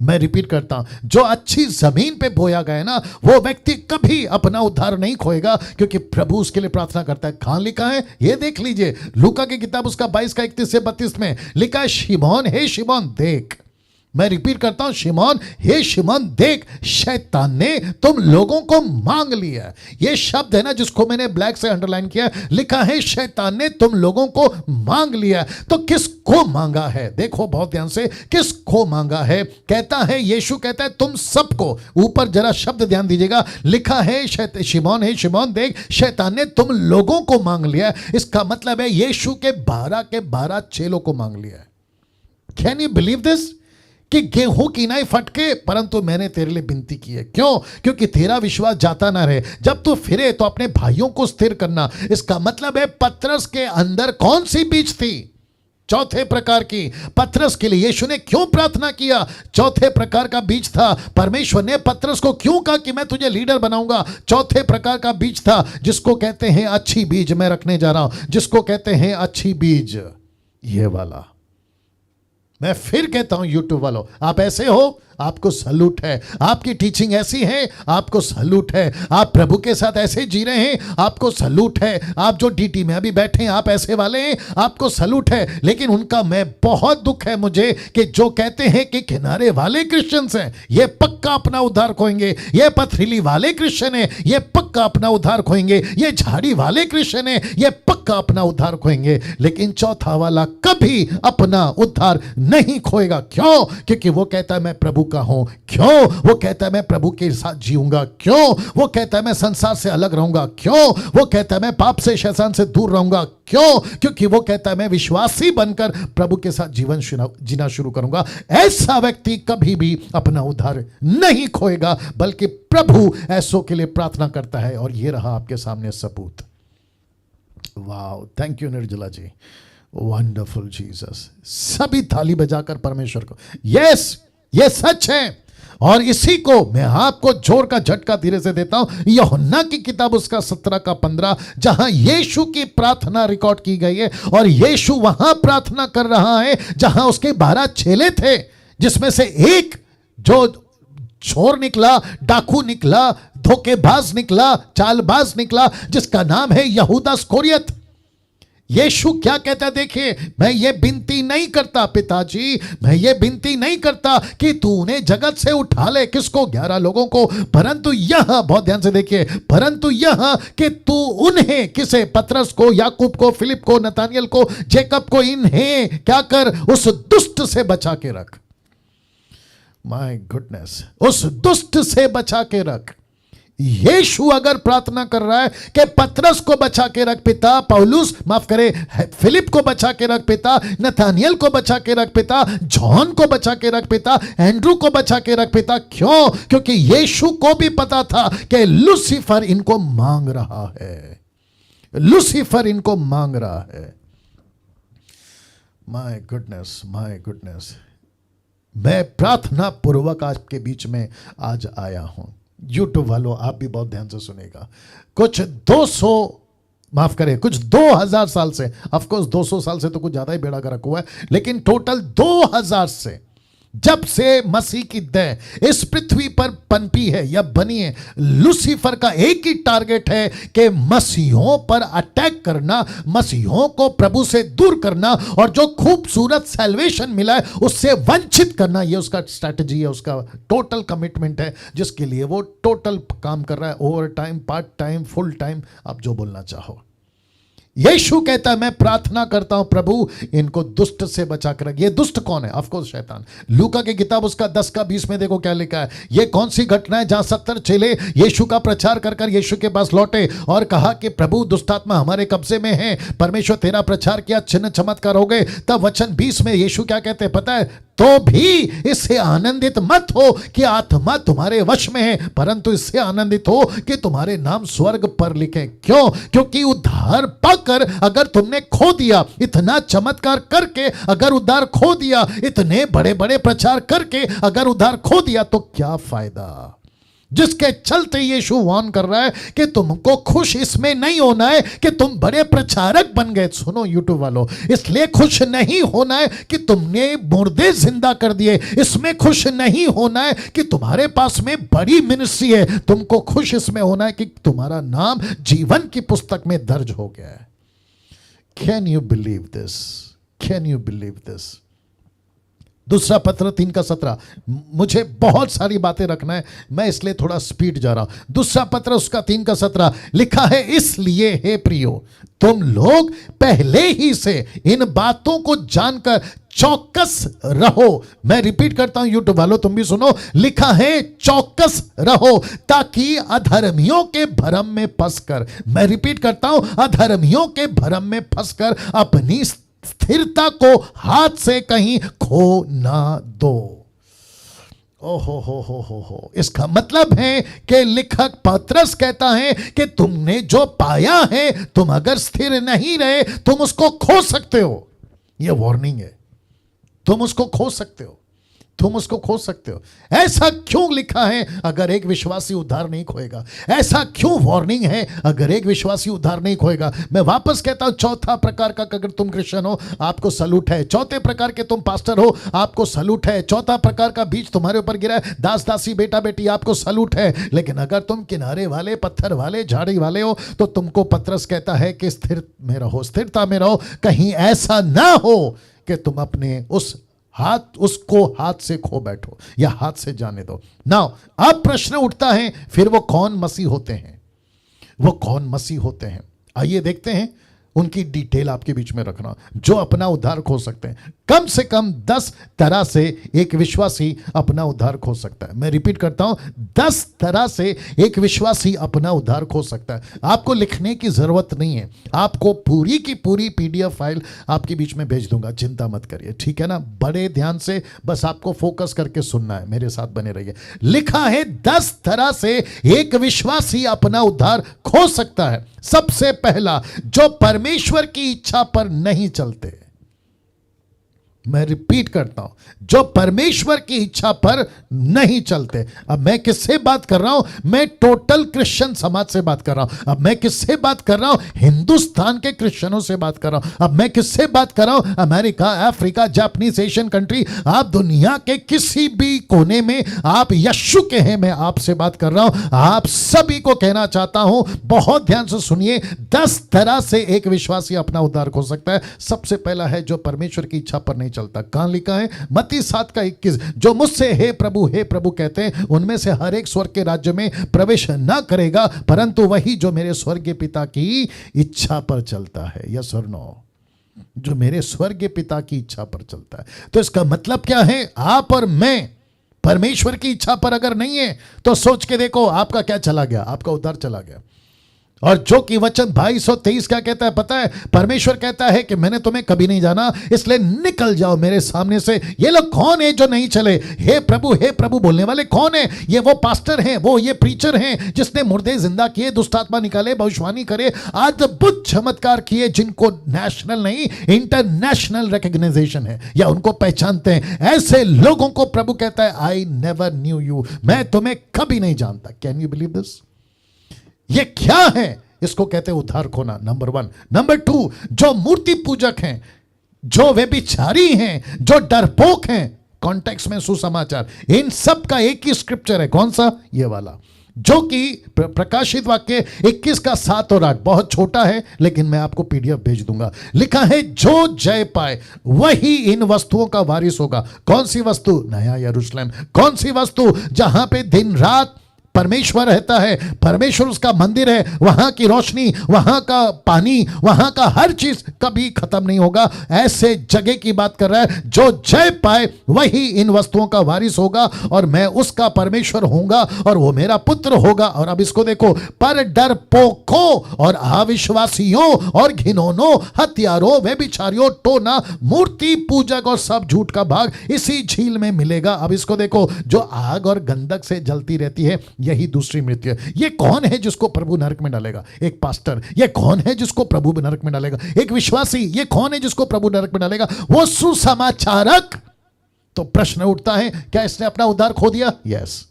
A: मैं रिपीट करता हूं, जो अच्छी जमीन पे बोया गया है ना, वो व्यक्ति कभी अपना उद्धार नहीं खोएगा, क्योंकि प्रभु उसके लिए प्रार्थना करता है। कहां लिखा है ये देख लीजिए, लूका की किताब उसका 22 का 31 से 32 में लिखा है, शिमोन हे शिमोन देख। मैं रिपीट करता हूं, शिमोन हे शिमोन देख, शैतान ने तुम लोगों को मांग लिया। ये शब्द है ना जिसको मैंने ब्लैक से अंडरलाइन किया, लिखा है शैतान ने तुम लोगों को मांग लिया। तो किसको मांगा है? देखो बहुत ध्यान से, किसको मांगा है? कहता है, यीशु कहता है तुम सबको। ऊपर जरा शब्द ध्यान दीजिएगा, लिखा है शिमोन हे शिमोन देख, शैतान ने तुम लोगों को मांग लिया। इसका मतलब है यीशु के 12 चेलों को मांग लिया है। Can you believe this? कि गेहूं की नहीं फटके, परंतु मैंने तेरे लिए विनती की है। क्यों? क्योंकि तेरा विश्वास जाता ना रहे। जब तू फिरे तो अपने भाइयों को स्थिर करना। इसका मतलब है पतरस के अंदर कौन सी बीज थी? चौथे प्रकार की। पतरस के लिए यीशु ने क्यों प्रार्थना किया? चौथे प्रकार का बीज था। परमेश्वर ने पतरस को क्यों कहा कि मैं तुझे लीडर बनाऊंगा? चौथे प्रकार का बीज था, जिसको कहते हैं अच्छी बीज। मैं रखने जा रहा हूं जिसको कहते हैं अच्छी बीज, ये वाला। मैं फिर कहता हूं यूट्यूब वालों, आप ऐसे हो, आपको सलूट है। आपकी टीचिंग ऐसी है, आपको सलूट है। आप प्रभु के साथ ऐसे जी रहे हैं, आपको सलूट है। आप जो डीटी में अभी बैठे हैं, आप ऐसे वाले हैं, आपको सलूट है। लेकिन उनका मैं बहुत दुख है मुझे कि जो कहते हैं कि किनारे वाले क्रिश्चियंस हैं, ये पक्का अपना उद्धार खोएंगे। ये पथरीली वाले क्रिश्चियन हैं, ये पक्का अपना उद्धार खोएंगे। ये झाड़ी वाले क्रिश्चियन हैं, ये पक्का अपना उद्धार खोएंगे। लेकिन चौथा वाला कभी अपना उद्धार नहीं खोएगा। क्यों? क्योंकि वो कहता है मैं प्रभु का हूं। क्यों? वो कहता है मैं प्रभु के साथ जीऊंगा। क्यों? वो कहता है मैं संसार से अलग रहूंगा। क्यों? वो कहता है मैं पाप से, शैतान से दूर रहूंगा। क्यों? क्योंकि वो कहता है मैं विश्वासी बनकर प्रभु के साथ जीवन जीना शुरू करूंगा। ऐसा व्यक्ति कभी भी अपना उद्धार नहीं खोएगा, बल्कि प्रभु ऐसों के लिए प्रार्थना करता है। और ये रहा आपके सामने सबूत। वाह, थैंक यू निर्जला जी, वंडरफुल जीसस। सभी ताली बजाकर परमेश्वर को, यस ये सच है। और इसी को मैं आपको जोर का झटका धीरे से देता हूं। यूहन्ना की किताब उसका 17 का 15, जहां यीशु की प्रार्थना रिकॉर्ड की गई है। और यीशु वहां प्रार्थना कर रहा है जहां उसके 12 चेले थे, जिसमें से एक जो चोर निकला, डाकू निकला, धोखेबाज निकला, चालबाज निकला, जिसका नाम है यहूदा इस्करियोत। यीशु क्या कहता है? देखिए, मैं ये विनती नहीं करता पिताजी, मैं ये विनती नहीं करता कि तू उन्हें जगत से उठा ले। किसको? 11 लोगों को। परंतु यह, बहुत ध्यान से देखिए, परंतु यह कि तू उन्हें, किसे? पतरस को, याकूब को, फिलिप को, नतानियल को, जेकब को, इन्हें क्या कर? उस दुष्ट से बचा के रख। माय गुडनेस, उस दुष्ट से बचा के रख। यीशु अगर प्रार्थना कर रहा है कि पतरस को बचा के रख पिता, पौलुस माफ करे, फिलिप को बचा के रख पिता, नतानियल को बचा के रख पिता, जॉन को बचा के रख पिता, एंड्रू को बचा के रख पिता। क्यों? क्योंकि यीशु को भी पता था कि लूसीफर इनको मांग रहा है। लूसीफर इनको मांग रहा है। My goodness, my goodness. मैं प्रार्थना पूर्वक आपके बीच में आज आया हूं। यूट्यूब वालों, आप भी बहुत ध्यान से सुनेगा। कुछ 200 माफ करें, कुछ 2000 साल से, ऑफकोर्स 200 साल से तो कुछ ज्यादा ही बेड़ा गर्क हुआ है, लेकिन टोटल 2000 से, जब से मसीह की देह इस पृथ्वी पर पनपी है या बनी है, लूसीफर का एक ही टारगेट है कि मसीहों पर अटैक करना, मसीहों को प्रभु से दूर करना, और जो खूबसूरत सैल्वेशन मिला है उससे वंचित करना। ये उसका स्ट्रैटेजी है, उसका टोटल कमिटमेंट है, जिसके लिए वो टोटल काम कर रहा है। Over time, part time, full time, आप जो बोलना चाहो। यीशु कहता है मैं प्रार्थना करता हूं प्रभु इनको दुष्ट से बचा कर रख। ये दुष्ट कौन है? ऑफ कोर्स शैतान। लूका की किताब उसका 10 का 20 में देखो क्या लिखा है। ये कौन सी घटना है जहां 70 चेले यीशु का प्रचार कर कर यीशु के पास लौटे और कहा कि प्रभु दुष्टात्मा हमारे कब्जे में है, परमेश्वर तेरा प्रचार किया, चिन्ह चमत्कार हो गए। तब वचन 20 में यीशु क्या कहते हैं पता है? तो भी इससे आनंदित मत हो कि आत्मा तुम्हारे वश में है, परंतु इससे आनंदित हो कि तुम्हारे नाम स्वर्ग पर लिखे। क्यों? क्योंकि उद्धार पाकर अगर तुमने खो दिया, इतना चमत्कार करके अगर उद्धार खो दिया, इतने बड़े बड़े प्रचार करके अगर उद्धार खो दिया, तो क्या फायदा? जिसके चलते यीशु वार्न कर रहा है कि तुमको खुश इसमें नहीं होना है कि तुम बड़े प्रचारक बन गए। सुनो यूट्यूब वालों, इसलिए खुश नहीं होना है कि तुमने मुर्दे जिंदा कर दिए, इसमें खुश नहीं होना है कि तुम्हारे पास में बड़ी मिनिस्ट्री है। तुमको खुश इसमें होना है कि तुम्हारा नाम जीवन की पुस्तक में दर्ज हो गया है। Can you believe this? Can you believe this? दूसरा पत्र 3:17। मुझे बहुत सारी बातें रखना है, मैं इसलिए थोड़ा स्पीड जा रहा हूं। दूसरा पत्र उसका 3:17 लिखा है, इसलिए हे प्रियो, तुम लोग पहले ही से इन बातों को जानकर चौकस रहो। मैं रिपीट करता हूं यूट्यूब वालों, तुम भी सुनो। लिखा है चौकस रहो, ताकि अधर्मियों के भरम में फंसकर, मैं रिपीट करता हूं, अधर्मियों के भरम में फंसकर अपनी स्थिरता को हाथ से कहीं खो ना दो। ओहो हो। इसका मतलब है कि लेखक पतरस कहता है कि तुमने जो पाया है, तुम अगर स्थिर नहीं रहे, तुम उसको खो सकते हो। यह वार्निंग है, तुम उसको खो सकते हो, तुम उसको खो सकते हो। ऐसा क्यों लिखा है? अगर एक विश्वासी उद्धार नहीं खोएगा। ऐसा क्यों वार्निंग है? अगर एक विश्वासी उद्धार नहीं खोएगा। मैं वापस कहता हूं, चौथा प्रकार का अगर तुम क्रिश्चियन हो, आपको सलूट है। चौथे प्रकार के तुम पास्टर हो, आपको सलूट है। चौथा प्रकार का बीज तुम्हारे ऊपर गिरा है, दास दासी बेटा बेटी, आपको सलूट है। लेकिन अगर तुम किनारे वाले, पत्थर वाले, झाड़ी वाले हो, तो तुमको पतरस कहता है कि स्थिर में रहो, स्थिरता में रहो। कहीं ऐसा ना हो कि तुम अपने उसको हाथ से खो बैठो या हाथ से जाने दो। नाउ अब प्रश्न उठता है, फिर वो कौन मसीह होते हैं? वो कौन मसीह होते हैं? आइए देखते हैं। उनकी डिटेल आपके बीच में रखना, जो अपना उद्धार खो सकते हैं। कम से कम 10 तरह से एक विश्वासी अपना उद्धार खो सकता है। मैं रिपीट करता हूं, 10 तरह से एक विश्वासी अपना उद्धार खो सकता है। आपको लिखने की जरूरत नहीं है, आपको पूरी की पूरी PDF फाइल आपके बीच में भेज दूंगा, चिंता मत करिए, ठीक है ना? बड़े ध्यान से बस आपको फोकस करके सुनना है, मेरे साथ बने रहिए। लिखा है 10 तरह से एक विश्वासी अपना उद्धार खो सकता है। सबसे पहला, जो परमेश्वर की इच्छा पर नहीं चलते। मैं रिपीट करता हूं, जो परमेश्वर की इच्छा पर नहीं चलते। अब मैं किससे बात कर रहा हूं? मैं टोटल क्रिश्चियन समाज से बात कर रहा हूं। अब मैं किससे बात कर रहा हूं? हिंदुस्तान के क्रिश्चियनों से बात कर रहा हूं। अब मैं किससे बात कर रहा हूं? America, Africa, Japanese, Asian country, आप दुनिया के किसी भी कोने में आप यीशु के हैं, मैं आपसे बात कर रहा हूं। आप सभी को कहना चाहता हूं, बहुत ध्यान से सुनिए। 10 तरह से एक विश्वासी अपना उद्धार हो सकता है। सबसे पहला है, जो परमेश्वर की इच्छा पर नहीं चलता। कहां लिखा है? मत्ती 7:21, जो मुझसे हे प्रभु कहते हैं, उनमें से हर एक स्वर्ग के राज्य में प्रवेश न करेगा, परंतु वही जो मेरे स्वर्गीय पिता की इच्छा पर चलता है। यस और नो? जो मेरे स्वर्गीय पिता की इच्छा पर चलता है। तो इसका मतलब क्या है? आप और मैं परमेश्वर की इच्छा पर अगर नहीं है, तो सोच के देखो, आपका क्या चला गया? आपका उद्धार चला गया। और जो कि वचन 22:23 क्या कहता है पता है? परमेश्वर कहता है कि मैंने तुम्हें कभी नहीं जाना, इसलिए निकल जाओ मेरे सामने से। ये लोग कौन है जो नहीं चले? हे प्रभु बोलने वाले कौन है? ये वो पास्टर हैं, वो ये प्रीचर हैं जिसने मुर्दे जिंदा किए, दुष्ट आत्मा निकाले, भविष्यवाणी करे, अद्भुत चमत्कार किए, जिनको नेशनल नहीं इंटरनेशनल रिकॉग्नाइजेशन है, या उनको पहचानते हैं। ऐसे लोगों को प्रभु कहता है, आई नेवर न्यू यू, मैं तुम्हें कभी नहीं जानता। Can you believe this? ये क्या है? इसको कहते हैं उद्धार खोना, नंबर 1। नंबर 2, जो मूर्ति पूजक हैं, जो व्यभिचारी हैं, जो डरपोक हैं, कॉन्टेक्स्ट में सुसमाचार, इन सब का एक ही स्क्रिप्चर है। कौन सा? ये वाला, जो कि प्रकाशित वाक्य 21:7 और 8, बहुत छोटा है, लेकिन मैं आपको PDF भेज दूंगा। लिखा है, जो जय पाए वही इन वस्तुओं का वारिस होगा। कौन सी वस्तु? नया यरूशलेम। कौन सी वस्तु? जहां पे दिन रात परमेश्वर रहता है, परमेश्वर उसका मंदिर है, वहां की रोशनी, वहां का पानी, वहां का हर चीज कभी खत्म नहीं होगा। ऐसे जगह की बात कर रहा है, जो जय पाए वही इन वस्तुओं का वारिस होगा और मैं उसका परमेश्वर होऊंगा और वो मेरा पुत्र होगा। और अब इसको देखो, पर डरपोकों और अविश्वासियों और घिनौनों, हत्यारों, व्यभिचारियों, टोना, मूर्ति पूजक और सब झूठ का भाग इसी झील में मिलेगा। अब इसको देखो, जो आग और गंधक से जलती रहती है, यही दूसरी मृत्यु है। ये कौन है जिसको प्रभु नरक में डालेगा? एक पास्टर। ये कौन है जिसको प्रभु नरक में डालेगा? एक विश्वासी। ये कौन है जिसको प्रभु नरक में डालेगा? वो सुसमाचारक। तो प्रश्न उठता है, क्या इसने अपना उद्धार खो दिया? यस।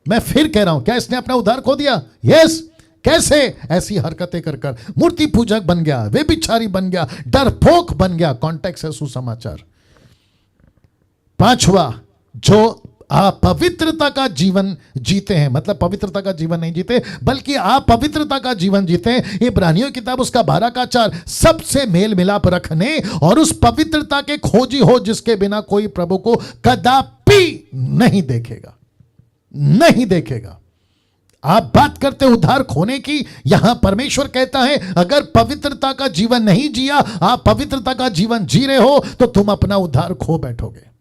A: मैं फिर कह रहा हूं, क्या इसने अपना उद्धार खो दिया? यस। कैसे? ऐसी हरकतें कर कर मूर्ति पूजक बन गया, व्यभिचारी बन गया, डरपोक बन गया। कॉन्टेक्स्ट है सुसमाचार। पांचवा, जो अपवित्रता का जीवन जीते हैं, मतलब पवित्रता का जीवन नहीं जीते बल्कि अपवित्रता का जीवन जीते हैं। इब्रानियों की किताब उसका 12 का 4, सबसे मेल मिलाप रखने और उस पवित्रता के खोजी हो जिसके बिना कोई प्रभु को कदापि नहीं देखेगा, नहीं देखेगा। आप बात करते उद्धार खोने की, यहां परमेश्वर कहता है अगर पवित्रता का जीवन नहीं जिया, आप पवित्रता का जीवन जी रहे हो तो तुम अपना उद्धार खो बैठोगे।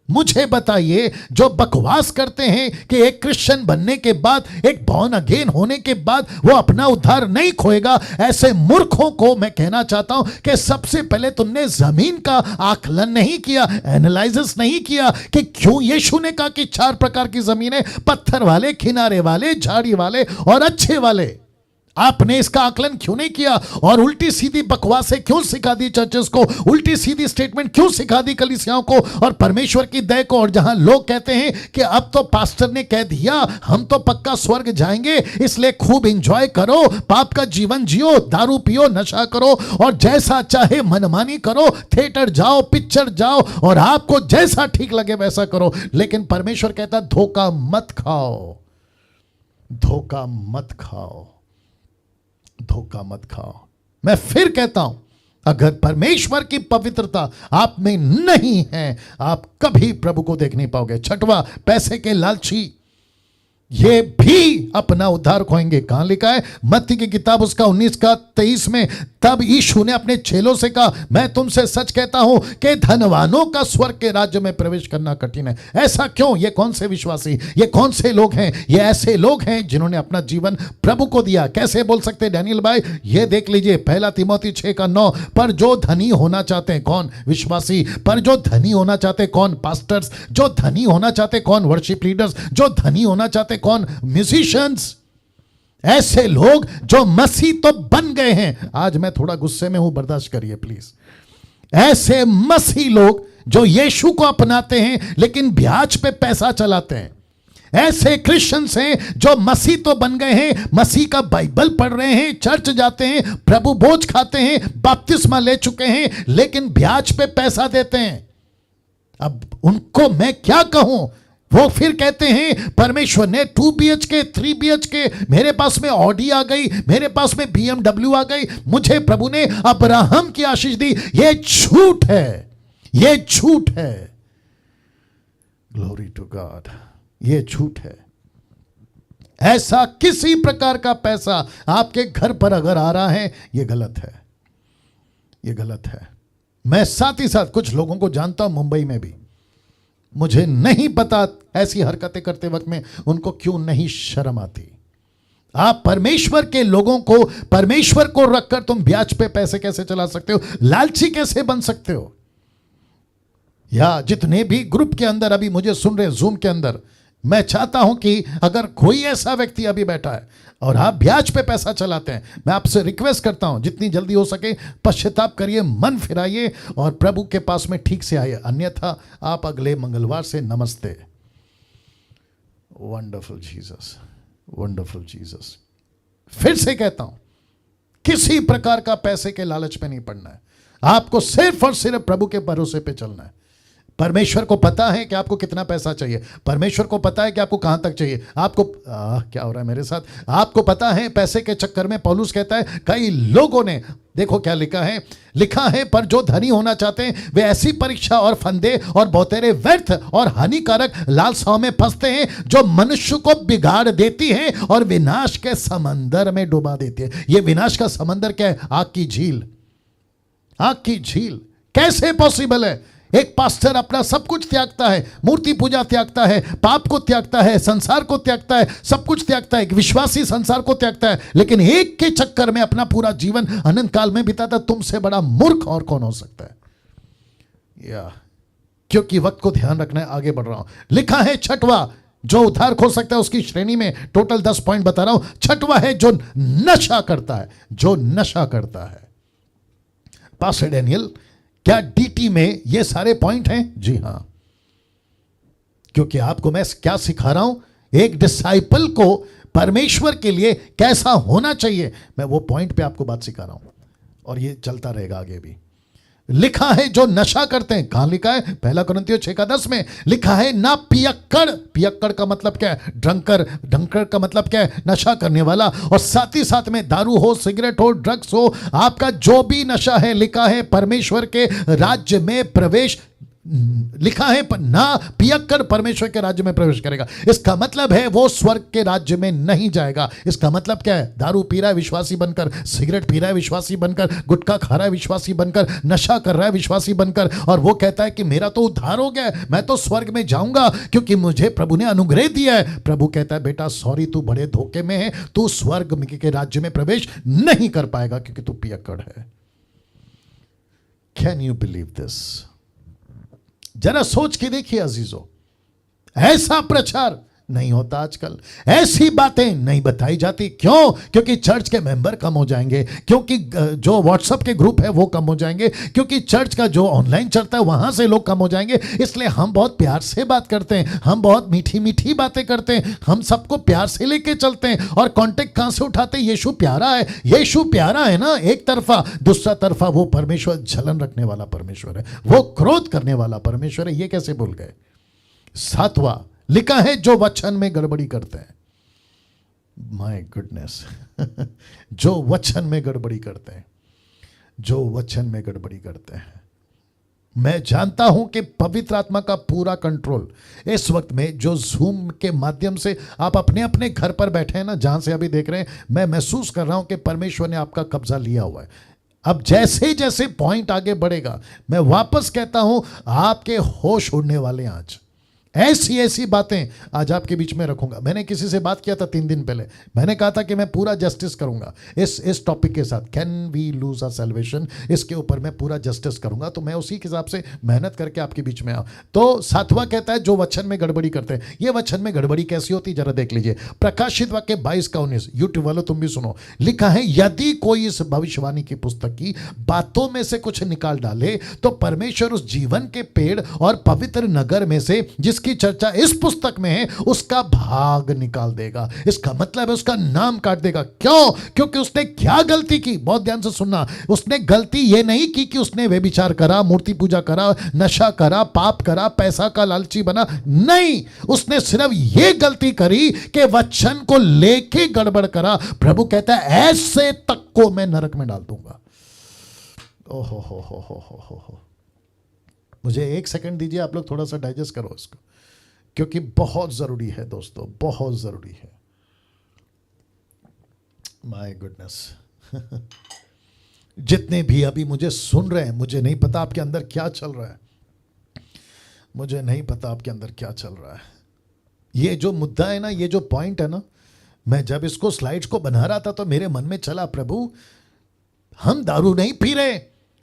A: मुझे बताइए, जो बकवास करते हैं कि एक क्रिश्चियन बनने के बाद, एक बॉर्न अगेन होने के बाद वो अपना उद्धार नहीं खोएगा, ऐसे मूर्खों को मैं कहना चाहता हूं कि सबसे पहले तुमने जमीन का आकलन नहीं किया, एनालिसिस नहीं किया कि क्यों यीशु ने कहा कि 4 प्रकार की जमीन है, पत्थर वाले, किनारे वाले, झाड़ी वाले और अच्छे वाले। आपने इसका आकलन क्यों नहीं किया? और उल्टी सीधी बकवासें क्यों सिखा दी चर्चेस को? उल्टी सीधी स्टेटमेंट क्यों सिखा दी कलीसियाओं को और परमेश्वर की दया को? और जहां लोग कहते हैं कि अब तो पास्टर ने कह दिया हम तो पक्का स्वर्ग जाएंगे, इसलिए खूब एंजॉय करो, पाप का जीवन जियो, दारू पियो, नशा करो और जैसा चाहे मनमानी करो, थिएटर जाओ, पिक्चर जाओ और आपको जैसा ठीक लगे वैसा करो। लेकिन परमेश्वर कहता धोखा मत खाओ, धोखा मत खाओ, धोखा मत खाओ। मैं फिर कहता हूं, अगर परमेश्वर की पवित्रता आप में नहीं है, आप कभी प्रभु को देख नहीं पाओगे। छठवां, पैसे के लालची ये भी अपना उद्धार खोएंगे। कहां लिखा है? मत्ती की किताब उसका 19 का 23 में, तब यीशु ने अपने चेलों से कहा, मैं तुमसे सच कहता हूं कि धनवानों का स्वर्ग के राज्य में प्रवेश करना कठिन है। ऐसा क्यों? ये कौन से विश्वासी, ये कौन से लोग हैं? ये ऐसे लोग हैं जिन्होंने अपना जीवन प्रभु को दिया। कैसे बोल सकते डैनियल भाई? ये देख लीजिए 1 तीमोथी 6 का 9, पर जो धनी होना चाहते हैं, कौन? विश्वासी। पर जो धनी होना चाहते कौन? पास्टर्स। जो धनी होना चाहते कौन? Worship leaders. जो धनी होना चाहते कौन? म्यूजिशियंस। ऐसे लोग जो मसीह तो बन गए हैं। आज मैं थोड़ा गुस्से में हूं, बर्दाश्त करिए प्लीज। ऐसे मसीह लोग जो यीशु को अपनाते हैं लेकिन ब्याज पे पैसा चलाते हैं। ऐसे क्रिश्चियंस हैं जो मसीह तो बन गए हैं, मसीह का बाइबल पढ़ रहे हैं, चर्च जाते हैं, प्रभु भोज खाते हैं, बपतिस्मा ले चुके हैं, लेकिन ब्याज पे पैसा देते हैं। अब उनको मैं क्या कहूं? वो फिर कहते हैं परमेश्वर ने 2 BHK 3 BHK, मेरे पास में ऑडी आ गई, मेरे पास में BMW आ गई, मुझे प्रभु ने अब्राहम की आशीष दी। ये झूठ है, ये झूठ है। Glory to God. ये झूठ है। ऐसा किसी प्रकार का पैसा आपके घर पर अगर आ रहा है, ये गलत है, ये गलत है। मैं साथ ही साथ कुछ लोगों को जानता हूं मुंबई में भी, मुझे नहीं पता ऐसी हरकतें करते वक्त में उनको क्यों नहीं शर्म आती। आप परमेश्वर के लोगों को, परमेश्वर को रखकर तुम ब्याज पे पैसे कैसे चला सकते हो? लालची कैसे बन सकते हो? या जितने भी ग्रुप के अंदर अभी मुझे सुन रहे जूम के अंदर, मैं चाहता हूं कि अगर कोई ऐसा व्यक्ति अभी बैठा है और आप ब्याज पे पैसा चलाते हैं, मैं आपसे रिक्वेस्ट करता हूं जितनी जल्दी हो सके पश्चाताप करिए, मन फिराइए और प्रभु के पास में ठीक से आइए। अन्यथा आप अगले मंगलवार से नमस्ते। Wonderful Jesus, wonderful Jesus. फिर से कहता हूं, किसी प्रकार का पैसे के लालच पे नहीं पड़ना है। आपको सिर्फ और सिर्फ प्रभु के भरोसे पे चलना है। परमेश्वर को पता है कि आपको कितना पैसा चाहिए, परमेश्वर को पता है कि आपको कहां तक चाहिए। आपको क्या हो रहा है मेरे साथ, आपको पता है पैसे के चक्कर में पौलुस कहता है कई लोगों ने, देखो क्या लिखा है पर जो धनी होना चाहते हैं वे ऐसी परीक्षा और फंदे और बहुतेरे व्यर्थ और हानिकारक लालसाओं में फंसते हैं जो मनुष्य को बिगाड़ देती है और विनाश के समंदर में डुबा देती है। यह विनाश का समंदर क्या है? आग की झील। आग की झील कैसे पॉसिबल है? एक पास्टर अपना सब कुछ त्यागता है, मूर्ति पूजा त्यागता है, पाप को त्यागता है, संसार को त्यागता है, सब कुछ त्यागता है, एक विश्वासी संसार को त्यागता है, लेकिन एक के चक्कर में अपना पूरा जीवन अनंत काल में बिताता। तुमसे बड़ा मूर्ख और कौन हो सकता है? क्योंकि वक्त को ध्यान रखना है, आगे बढ़ रहा हूं। लिखा है छठवां जो उद्धार खो सकता है, उसकी श्रेणी में टोटल 10 पॉइंट बता रहा हूं। छठवां है जो नशा करता है, जो नशा करता है। पास्टर डैनियल, क्या डीटी में ये सारे पॉइंट हैं? जी हां, क्योंकि आपको मैं क्या सिखा रहा हूं, एक डिसाइपल को परमेश्वर के लिए कैसा होना चाहिए, मैं वो पॉइंट पे आपको बात सिखा रहा हूं और ये चलता रहेगा आगे भी। लिखा है जो नशा करते हैं, कहां लिखा है? 1 कुरिन्थियों 6:10 में लिखा है ना पियक्कड़। पियक्कड़ का मतलब क्या है? ड्रंकर। ड्रंकर का मतलब क्या है? नशा करने वाला। और साथ ही साथ में दारू हो, सिगरेट हो, ड्रग्स हो, आपका जो भी नशा है, लिखा है परमेश्वर के राज्य में प्रवेश, लिखा है ना पियक्कड़ परमेश्वर के राज्य में प्रवेश करेगा। इसका मतलब है वो स्वर्ग के राज्य में नहीं जाएगा। इसका मतलब क्या है? दारू पी रहा है विश्वासी बनकर, सिगरेट पी रहा है विश्वासी बनकर, गुटखा खा रहा है विश्वासी बनकर, नशा कर रहा है विश्वासी बनकर, और वो कहता है कि मेरा तो उद्धार हो गया है, मैं तो स्वर्ग में जाऊंगा क्योंकि मुझे प्रभु ने अनुग्रह दिया है। प्रभु कहता है बेटा सॉरी, तू बड़े धोखे में है, तू स्वर्ग के राज्य में प्रवेश नहीं कर पाएगा क्योंकि तू पियक्कड़ है। Can you believe this? जरा सोच के देखिए अजीजों, ऐसा प्रचार नहीं होता आजकल, ऐसी बातें नहीं बताई जाती। क्यों? क्योंकि चर्च के मेंबर कम हो जाएंगे, क्योंकि जो व्हाट्सएप के ग्रुप है वो कम हो जाएंगे, क्योंकि चर्च का जो ऑनलाइन चलता है वहां से लोग कम हो जाएंगे। इसलिए हम बहुत प्यार से बात करते हैं, हम बहुत मीठी मीठी बातें करते हैं, हम सबको प्यार से लेके चलते हैं। और कांटेक्ट कहां से उठाते हैं? यीशु प्यारा है, यीशु प्यारा है ना एक तरफा, दूसरा तरफा वो परमेश्वर जलन रखने वाला परमेश्वर है, वो क्रोध करने वाला परमेश्वर है। ये कैसे भूल गए? 7वां लिखा है जो वचन में गड़बड़ी करते हैं। माय गुडनेस जो वचन में गड़बड़ी करते हैं, जो वचन में गड़बड़ी करते हैं। मैं जानता हूं कि पवित्र आत्मा का पूरा कंट्रोल इस वक्त में, जो जूम के माध्यम से आप अपने अपने घर पर बैठे हैं ना, जहां से अभी देख रहे हैं, मैं महसूस कर रहा हूं कि परमेश्वर ने आपका कब्जा लिया हुआ है। अब जैसे जैसे पॉइंट आगे बढ़ेगा, मैं वापस कहता हूं आपके होश उड़ने वाले। आज ऐसी ऐसी बातें आज आपके बीच में रखूंगा। मैंने किसी से बात किया था 3 दिन पहले, मैंने कहा था कि मैं पूरा जस्टिस करूंगा इस टॉपिक के साथ, can we lose our salvation, इसके ऊपर मैं पूरा जस्टिस करूंगा। तो मैं उसी के हिसाब से मेहनत करके आपके बीच में आऊं। तो 7वां कहता है जो वचन में गड़बड़ी करते हैं। ये वचन में गड़बड़ी कैसी होती, जरा देख लीजिए। प्रकाशित वाक्य 22:19, यूट्यूब वालों तुम भी सुनो। लिखा है यदि कोई इस भविष्यवाणी की पुस्तक की बातों में से कुछ निकाल डाले तो परमेश्वर उस जीवन के पेड़ और पवित्र नगर में से जिस की चर्चा इस पुस्तक में है उसका भाग निकाल देगा। इसका मतलब है उसका नाम काट देगा। क्यों? क्योंकि उसने क्या गलती की? बहुत ध्यान से सुनना। उसने गलती यह नहीं की कि उसने व्यभिचार करा, मूर्ति पूजा करा, नशा करा, पाप करा, पैसा का लालची बना, नहीं। उसने सिर्फ यह गलती करी कि वचन को लेके गड़बड़ करा। प्रभु कहता है ऐसे तक को मैं नरक में डाल दूंगा। ओहो हो। मुझे 1 सेकंड दीजिए, आप लोग थोड़ा सा डाइजेस्ट करो इसको, क्योंकि बहुत जरूरी है दोस्तों, बहुत जरूरी है। माय गुडनेस जितने भी अभी मुझे सुन रहे हैं, मुझे नहीं पता आपके अंदर क्या चल रहा है, मुझे नहीं पता आपके अंदर क्या चल रहा है। ये जो मुद्दा है ना, ये जो पॉइंट है ना, मैं जब इसको स्लाइड्स को बना रहा था तो मेरे मन में चला, प्रभु हम दारू नहीं पी रहे,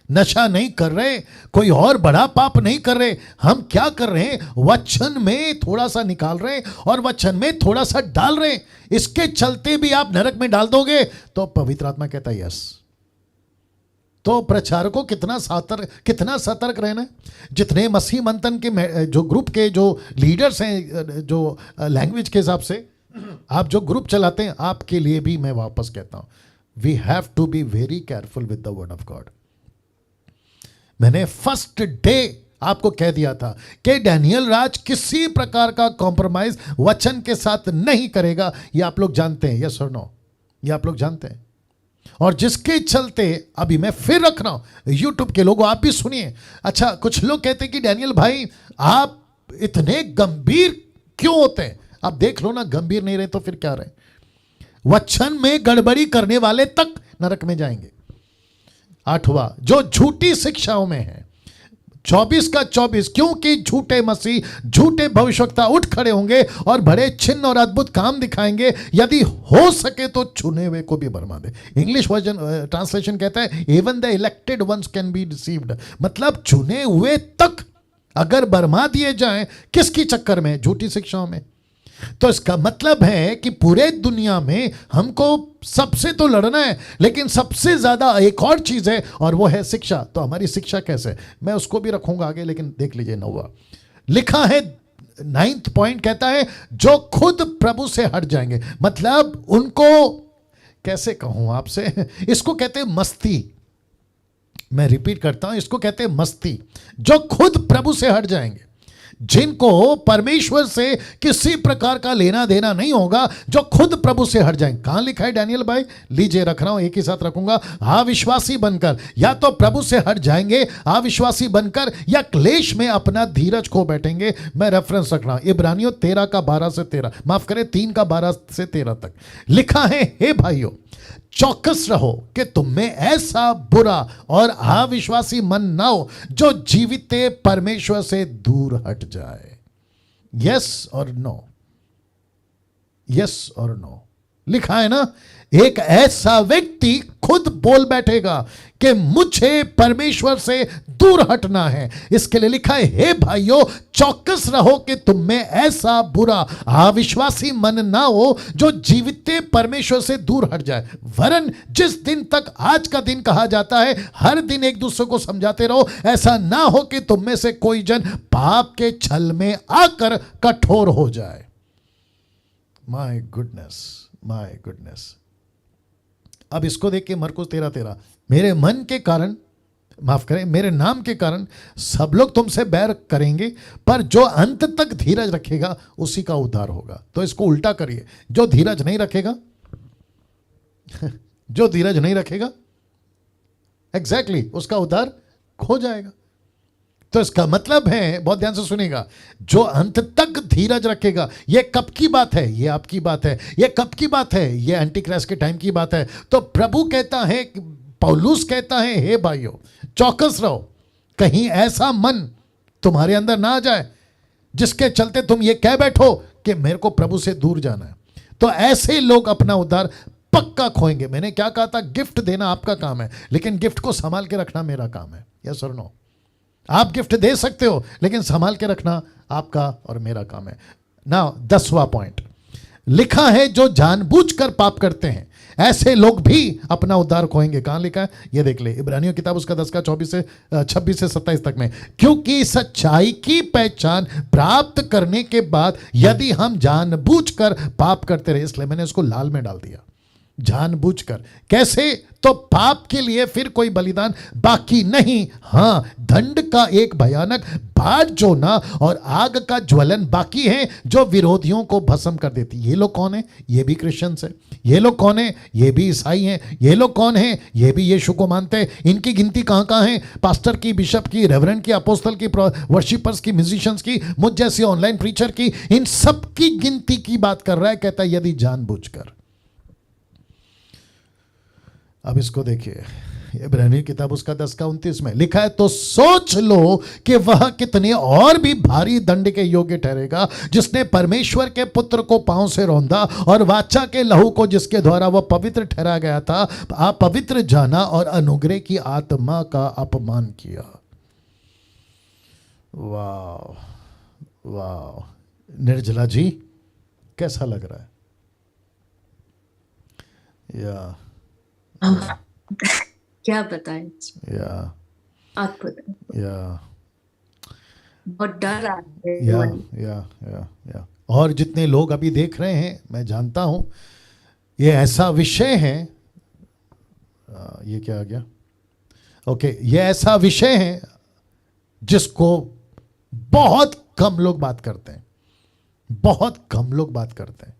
A: नशा नहीं कर रहे, कोई और बड़ा पाप नहीं कर रहे, हम क्या कर रहे हैं? वचन में थोड़ा सा निकाल रहे हैं और वचन में थोड़ा सा डाल रहे हैं। इसके चलते भी आप नरक में डाल दोगे। तो पवित्र आत्मा कहता है यस। तो प्रचारकों कितना सतर्क रहना है। जितने मसीह मंथन के जो ग्रुप के जो लीडर्स हैं, जो लैंग्वेज के हिसाब से आप जो ग्रुप चलाते हैं, आपके लिए भी मैं वापस कहता हूं, we have to be very careful with the word of God. मैंने फर्स्ट डे आपको कह दिया था कि डैनियल राज किसी प्रकार का कॉम्प्रोमाइज वचन के साथ नहीं करेगा। ये आप लोग जानते हैं, यस और नो, ये आप लोग जानते हैं। और जिसके चलते अभी मैं फिर रख रहा हूं, यूट्यूब के लोगों आप भी सुनिए। अच्छा, कुछ लोग कहते हैं कि डैनियल भाई आप इतने गंभीर क्यों होते हैं? आप देख लो ना, गंभीर नहीं रहे तो फिर क्या रहे? वचन में गड़बड़ी करने वाले तक नरक में जाएंगे। 8वां, जो झूठी शिक्षाओं में है, 24 का 24, क्योंकि झूठे मसीह, झूठे भविष्यवक्ता उठ खड़े होंगे और बड़े चिन्ह और अद्भुत काम दिखाएंगे, यदि हो सके तो चुने हुए को भी भरमा दे। इंग्लिश वर्जन ट्रांसलेशन कहता है even the elected ones can be deceived, मतलब चुने हुए तक अगर भरमा दिए जाएं, किसकी चक्कर में? झूठी शिक्षाओं में। तो इसका मतलब है कि पूरे दुनिया में हमको सबसे तो लड़ना है, लेकिन सबसे ज्यादा एक और चीज है और वो है शिक्षा। तो हमारी शिक्षा कैसे? मैं उसको भी रखूंगा आगे, लेकिन देख लीजिए 9वां लिखा है। 9th पॉइंट कहता है जो खुद प्रभु से हट जाएंगे, मतलब उनको कैसे कहूं आपसे, इसको कहते हैं मस्ती। मैं रिपीट करता हूं, इसको कहते हैं मस्ती। जो खुद प्रभु से हट जाएंगे, जिनको परमेश्वर से किसी प्रकार का लेना देना नहीं होगा, जो खुद प्रभु से हट जाएंगे। कहां लिखा है डैनियल भाई? लीजिए रख रहा हूं, एक ही साथ रखूंगा। अविश्वासी बनकर, या तो प्रभु से हट जाएंगे अविश्वासी बनकर, या क्लेश में अपना धीरज खो बैठेंगे। मैं रेफरेंस रख रहा हूं इब्रानियों 13 का 12 से 13, माफ करें 3 का 12 से 13 तक लिखा है, हे भाइयों चौकस रहो कि तुम में ऐसा बुरा और अविश्वासी मन ना हो जो जीवित परमेश्वर से दूर हट जाए। यस और नो, यस और नो लिखा है ना। एक ऐसा व्यक्ति खुद बोल बैठेगा कि मुझे परमेश्वर से दूर हटना है। इसके लिए लिखा है, हे भाइयों चौकस रहो कि तुम में ऐसा बुरा अविश्वासी मन ना हो जो जीवित परमेश्वर से दूर हट जाए। वरन जिस दिन तक आज का दिन कहा जाता है, हर दिन एक दूसरे को समझाते रहो, ऐसा ना हो कि तुम में से कोई जन पाप के छल में आकर कठोर हो जाए। My goodness, my goodness. अब इसको देख के मरकुस 13:13, मेरे मन के कारण, माफ करें मेरे नाम के कारण सब लोग तुमसे बैर करेंगे, पर जो अंत तक धीरज रखेगा उसी का उद्धार होगा। तो इसको उल्टा करिए, जो धीरज नहीं रखेगा जो धीरज नहीं रखेगा एग्जैक्टली उसका उद्धार खो जाएगा। तो इसका मतलब है, बहुत ध्यान से सुनिएगा, जो अंत तक धीरज रखेगा। ये कब की बात है? ये आपकी बात है। ये कब की बात है? ये एंटी क्राइस्ट के टाइम की बात है। तो प्रभु कहता है, पौलुस कहता है, हे भाइयों चौकस रहो, कहीं ऐसा मन तुम्हारे अंदर ना आ जाए जिसके चलते तुम ये कह बैठो कि मेरे को प्रभु से दूर जाना है। तो ऐसे लोग अपना उद्धार पक्का खोएंगे। मैंने क्या कहा था? गिफ्ट देना आपका काम है, लेकिन गिफ्ट को संभाल के रखना मेरा काम है। यस और नो? आप गिफ्ट दे सकते हो, लेकिन संभाल के रखना आपका और मेरा काम है। नाउ 10वां पॉइंट लिखा है, जो जानबूझकर पाप करते हैं ऐसे लोग भी अपना उद्धार खोएंगे। कहां लिखा है? ये देख ले, इब्रानियों किताब उसका 10 का 26 से 27 तक में। क्योंकि सच्चाई की पहचान प्राप्त करने के बाद यदि हम जानबूझकर पाप करते रहे, इसलिए मैंने इसको लाल में डाल दिया, जानबूझकर। कैसे? तो पाप के लिए फिर कोई बलिदान बाकी नहीं, हां दंड का एक भयानक बाढ़ जोना और आग का ज्वलन बाकी है जो विरोधियों को भस्म कर देती। ये लोग कौन है? ये भी क्रिश्चियंस है। ये लोग कौन है? ये भी ईसाई हैं। ये लोग कौन है? ये भी यीशु को मानते हैं। इनकी गिनती कहां कहां है? पास्टर की, बिशप की, रेवरेंड की, अपोस्टल की, वर्शिपर्स की, म्यूजिशियंस की, मुझ जैसे ऑनलाइन प्रीचर की, इन सब की गिनती की बात कर रहा है। कहता है यदि जानबूझकर। अब इसको देखिए, इब्रानियों किताब उसका 10 का 29 में लिखा है, तो सोच लो कि वह कितने और भी भारी दंड के योग्य ठहरेगा जिसने परमेश्वर के पुत्र को पांव से रौंदा और वाचा के लहू को जिसके द्वारा वह पवित्र ठहरा गया था अपवित्र जाना और अनुग्रह की आत्मा का अपमान किया। वाह वाह, निर्जला जी कैसा लग रहा है? या
B: क्या बताएं?
A: या
B: आप बताएं।
A: या
B: बहुत डर आ रहा है।
A: या और जितने लोग अभी देख रहे हैं, मैं जानता हूं ये ऐसा विषय है, ये क्या आ गया? ओके, ये ऐसा विषय है जिसको बहुत कम लोग बात करते हैं, बहुत कम लोग बात करते हैं।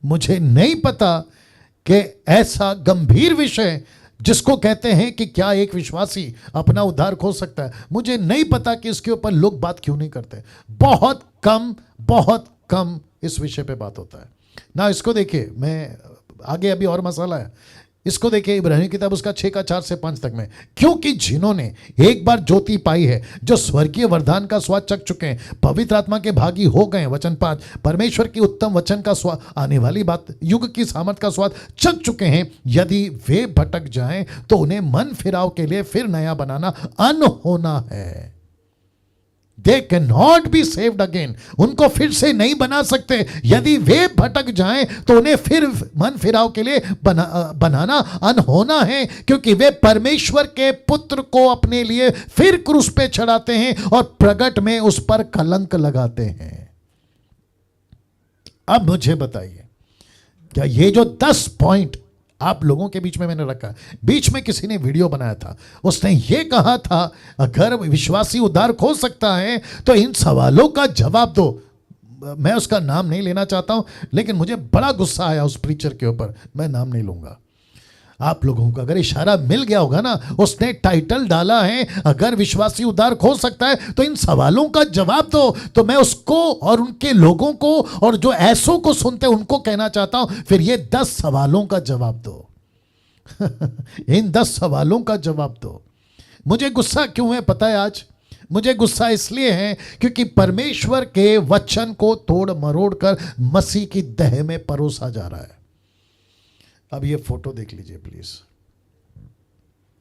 A: मुझे नहीं पता कि ऐसा गंभीर विषय जिसको कहते हैं कि क्या एक विश्वासी अपना उद्धार खो सकता है, मुझे नहीं पता कि इसके ऊपर लोग बात क्यों नहीं करते। बहुत कम इस विषय पे बात होता है ना। इसको देखिए, मैं आगे अभी और मसाला है, इसको देखिए इब्राहिम किताब उसका 6:4-5 तक में, क्योंकि जिन्होंने एक बार ज्योति पाई है, जो स्वर्गीय वरदान का स्वाद चख चुके हैं, पवित्र आत्मा के भागी हो गए, वचन 5, परमेश्वर की उत्तम वचन का स्वाद, आने वाली बात, युग की सामर्थ का स्वाद चख चुके हैं, यदि वे भटक जाएं तो उन्हें मन फिराव के लिए फिर नया बनाना अनहोना है। They cannot be saved again. उनको फिर से नहीं बना सकते। यदि वे भटक जाएं तो उन्हें फिर मन फिराव के लिए बनाना अनहोना है, क्योंकि वे परमेश्वर के पुत्र को अपने लिए फिर क्रूस पे चढ़ाते हैं और प्रगट में उस पर कलंक लगाते हैं। अब मुझे बताइए, क्या ये जो 10 पॉइंट आप लोगों के बीच में मैंने रखा, बीच में किसी ने वीडियो बनाया था, उसने ये कहा था अगर विश्वासी उद्धार खो सकता है तो इन सवालों का जवाब दो। मैं उसका नाम नहीं लेना चाहता हूं, लेकिन मुझे बड़ा गुस्सा आया उस प्रीचर के ऊपर, मैं नाम नहीं लूंगा। आप लोगों को अगर इशारा मिल गया होगा ना, उसने टाइटल डाला है अगर विश्वासी उद्धार खो सकता है तो इन सवालों का जवाब दो। तो मैं उसको और उनके लोगों को और जो ऐसों को सुनते हैं उनको कहना चाहता हूं, फिर ये 10 सवालों का जवाब दो। इन 10 सवालों का जवाब दो। मुझे गुस्सा क्यों है पता है आज? मुझे गुस्सा इसलिए है क्योंकि परमेश्वर के वचन को तोड़ मरोड़ कर मसीह की देह में परोसा जा रहा है। अब ये फोटो देख लीजिए प्लीज।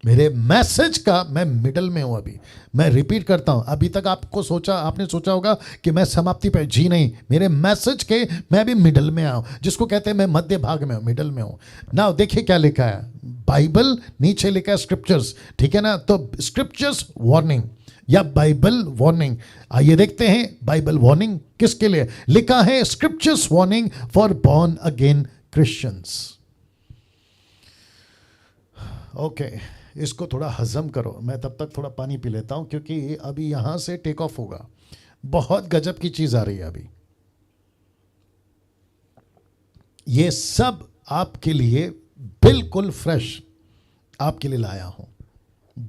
A: मेरे मैसेज का मैं मिडल में हूं। अभी मैं रिपीट करता हूं, अभी तक आपने सोचा होगा कि मैं समाप्ति पे, जी नहीं, मेरे मैसेज के मैं अभी मिडल में आया हूं, जिसको कहते हैं मैं मध्य भाग में हूं, मिडल में हूं ना। देखिए क्या लिखा है, बाइबल नीचे लिखा है स्क्रिप्चर्स, ठीक है ना। तो स्क्रिप्चर्स वार्निंग या बाइबल वार्निंग, आइए देखते हैं बाइबल वार्निंग किसके लिए लिखा है। Scriptures warning for born again Christians. Okay, इसको थोड़ा हजम करो, मैं तब तक थोड़ा पानी पी लेता हूं, क्योंकि अभी यहां से टेक ऑफ होगा। बहुत गजब की चीज आ रही है अभी। ये सब आपके लिए बिल्कुल फ्रेश आपके लिए लाया हूं।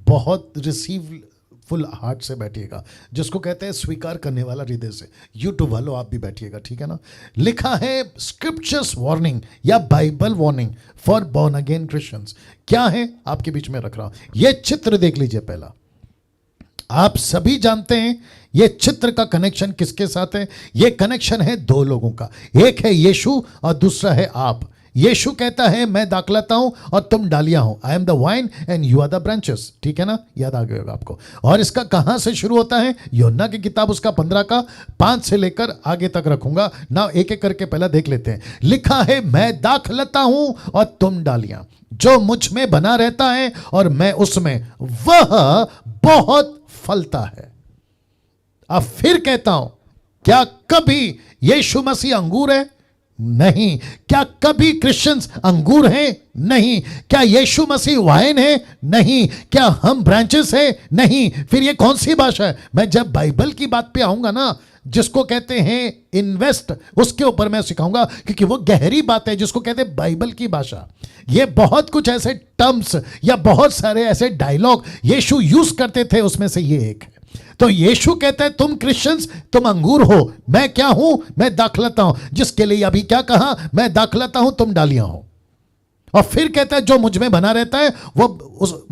A: बहुत रिसीव फुल हार्ट से बैठिएगा, जिसको कहते हैं स्वीकार करने वाला हृदय से। यूट्यूब वालों आप भी बैठिएगा, ठीक है ना। लिखा है स्क्रिप्चर्स वार्निंग या Bible warning for born again Christians. क्या है आपके बीच में रख रहा हूं, यह चित्र देख लीजिए। पहला, आप सभी जानते हैं यह चित्र का कनेक्शन किसके साथ है। यह कनेक्शन है 2 लोगों का, एक है यीशु और दूसरा है आप। यीशु कहता है मैं दाखलता हूं और तुम डालियां हो, I am the vine and you are the branches, ठीक है ना, याद आ गया होगा आपको। और इसका कहां से शुरू होता है, यूहन्ना की किताब उसका 15 का 5 से लेकर आगे तक रखूंगा ना, एक एक करके पहला देख लेते हैं। लिखा है मैं दाखलता हूं और तुम डालियां, जो मुझ में बना रहता है और मैं उसमें, वह बहुत फलता है। अब फिर कहता हूं, क्या कभी यीशु मसीह अंगूर है? नहीं। क्या कभी क्रिश्चियंस अंगूर हैं? नहीं। क्या यीशु मसीह वाइन है? नहीं। क्या हम ब्रांचेस हैं? नहीं। फिर ये कौन सी भाषा है? मैं जब बाइबल की बात पे आऊंगा ना, जिसको कहते हैं इन्वेस्ट, उसके ऊपर मैं सिखाऊंगा, क्योंकि वो गहरी बात है जिसको कहते हैं बाइबल की भाषा। ये बहुत कुछ ऐसे टर्म्स या बहुत सारे ऐसे डायलॉग यीशु यूज करते थे, उसमें से ये एक है। तो यीशु कहता है तुम क्रिश्चियंस, तुम अंगूर हो, मैं क्या हूं, मैं दाखलता हूं, जिसके लिए अभी क्या कहा, मैं दाखलता हूं तुम डालियां हो। और फिर कहता है जो मुझ में बना रहता है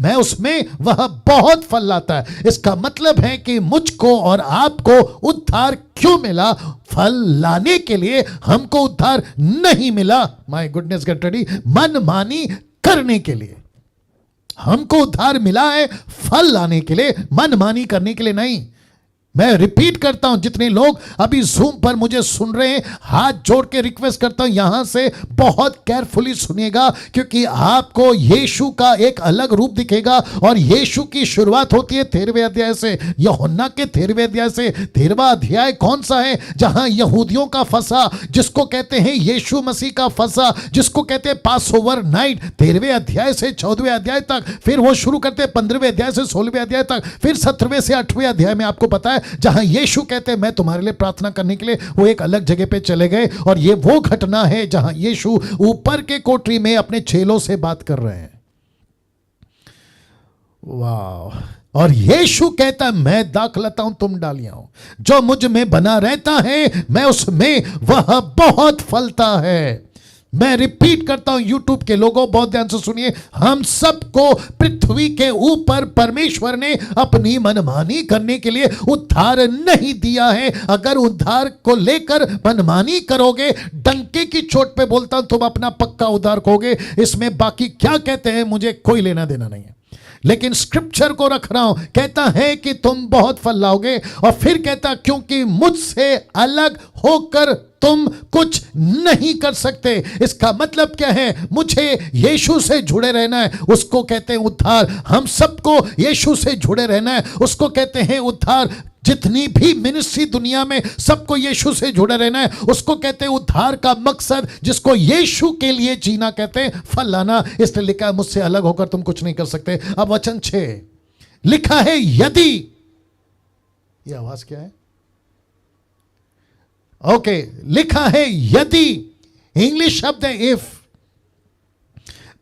A: मैं उसमें, वह बहुत फल लाता है। इसका मतलब है कि मुझको और आपको उद्धार क्यों मिला? फल लाने के लिए। हमको उद्धार नहीं मिला, माय गुडनेस गेट रेडी, मनमानी करने के लिए। हमको उद्धार मिला है फल लाने के लिए, मनमानी करने के लिए नहीं। मैं रिपीट करता हूं, जितने लोग अभी जूम पर मुझे सुन रहे हैं, हाथ जोड़ के रिक्वेस्ट करता हूं यहां से बहुत केयरफुली सुनिएगा, क्योंकि आपको यीशु का एक अलग रूप दिखेगा। और यीशु की शुरुआत होती है 13वें अध्याय से, यूहन्ना के 13वें अध्याय से। 13वां अध्याय कौन सा है? जहां यहूदियों का फसा, जिसको कहते हैं यीशु मसीह का फसा, जिसको कहते हैं पास ओवर नाइट, 13वें अध्याय से 14वें अध्याय तक। फिर वो शुरू करते हैं 15वें अध्याय से 16वें अध्याय तक। फिर 17वें से 8वें अध्याय में आपको पता है जहां यीशु कहते हैं मैं तुम्हारे लिए प्रार्थना करने के लिए, वो एक अलग जगह पे चले गए। और ये वो घटना है जहां यीशु ऊपर के कोठरी में अपने चेलों से बात कर रहे हैं। वाह! और यीशु कहता है मैं दाखलता हूं, तुम डालियां हो। जो मुझ में बना रहता है मैं उसमें, वह बहुत फलता है। मैं रिपीट करता हूं, यूट्यूब के लोगों बहुत ध्यान से सुनिए, हम सबको पृथ्वी के ऊपर परमेश्वर ने अपनी मनमानी करने के लिए उद्धार नहीं दिया है। अगर उद्धार को लेकर मनमानी करोगे, डंके की चोट पे बोलता हूं, तुम अपना पक्का उद्धार खोगे। इसमें बाकी क्या कहते हैं मुझे कोई लेना देना नहीं है, लेकिन स्क्रिप्चर को रख रहा हूं। कहता है कि तुम बहुत फल लाओगे, और फिर कहता क्योंकि मुझसे अलग होकर तुम कुछ नहीं कर सकते। इसका मतलब क्या है? मुझे यीशु से जुड़े रहना है, उसको कहते हैं उद्धार। हम सबको यीशु से जुड़े रहना है, उसको कहते हैं उद्धार। जितनी भी मिनिस्ट्री दुनिया में, सबको यीशु से जुड़े रहना है, उसको कहते हैं उद्धार का मकसद, जिसको यीशु के लिए जीना कहते हैं फल लाना। इसलिए लिखा है मुझसे अलग होकर तुम कुछ नहीं कर सकते। अब वचन 6 लिखा है यदि, यह आवाज क्या है? ओके, लिखा है यदि, इंग्लिश शब्द है इफ।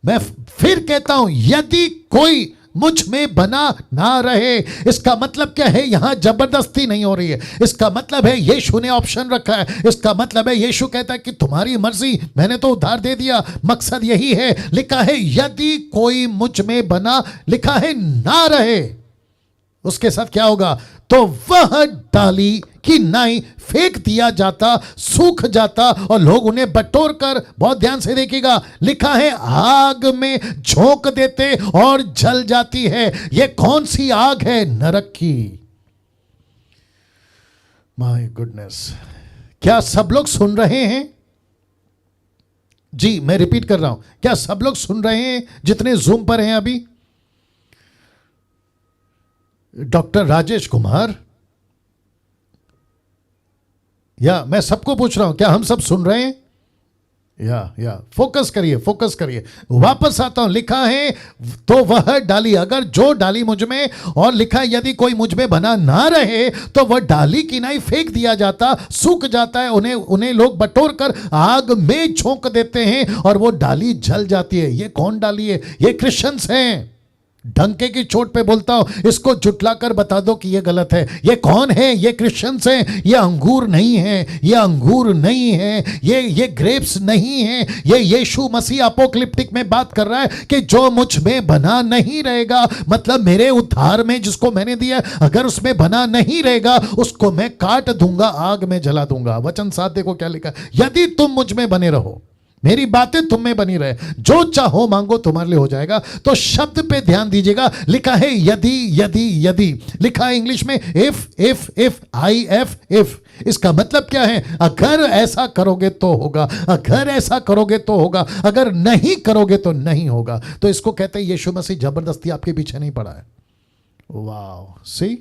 A: मैं फिर कहता हूं यदि कोई मुझ में बना ना रहे। इसका मतलब क्या है? यहां जबरदस्ती नहीं हो रही है। इसका मतलब है यीशु ने ऑप्शन रखा है। इसका मतलब है यीशु कहता है कि तुम्हारी मर्जी, मैंने तो उद्धार दे दिया, मकसद यही है। लिखा है यदि कोई मुझ में बना, लिखा है ना रहे, उसके साथ क्या होगा? तो वह डाली कि नाई फेंक दिया जाता, सूख जाता, और लोग उन्हें बटोर कर, बहुत ध्यान से देखिएगा, लिखा है आग में झोंक देते और जल जाती है। यह कौन सी आग है? नरक की। My goodness! क्या सब लोग सुन रहे हैं? जी, मैं रिपीट कर रहा हूं, क्या सब लोग सुन रहे हैं जितने जूम पर हैं अभी? डॉक्टर राजेश कुमार, या मैं सबको पूछ रहा हूं, क्या हम सब सुन रहे हैं? या फोकस करिए, फोकस करिए। वापस आता हूं, लिखा है तो वह डाली, अगर जो डाली मुझ में, और लिखा है यदि कोई मुझ में बना ना रहे तो वह डाली की नाई फेंक दिया जाता, सूख जाता है, उन्हें लोग बटोर कर आग में झोंक देते हैं और वो डाली जल जाती है। ये कौन डाली है? ये क्रिश्चियंस हैं। डंके की चोट पे बोलता हूं, इसको जुटलाकर बता दो कि ये गलत है। ये कौन है? ये क्रिश्चियंस हैं। ये अंगूर नहीं है, ये अंगूर नहीं है, ये ग्रेप्स नहीं है। ये यीशु मसीह अपोक्लिप्टिक में बात कर रहा है कि जो मुझ में बना नहीं रहेगा, मतलब मेरे उद्धार में जिसको मैंने दिया, अगर उसमें बना नहीं रहेगा, उसको मैं काट दूंगा, आग में जला दूंगा। वचन 7 देखो क्या लिखा, यदि तुम मुझ में बने रहो, मेरी बातें तुम में बनी रहे, जो चाहो मांगो तुम्हारे लिए हो जाएगा। तो शब्द पे ध्यान दीजिएगा, लिखा है यदि, यदि, यदि, लिखा है इंग्लिश में इफ, इफ। इसका मतलब क्या है? अगर ऐसा करोगे तो होगा, अगर ऐसा करोगे तो होगा, अगर नहीं करोगे तो नहीं होगा। तो इसको कहते हैं यीशु मसीह जबरदस्ती आपके पीछे नहीं पड़ा है। वाह! सी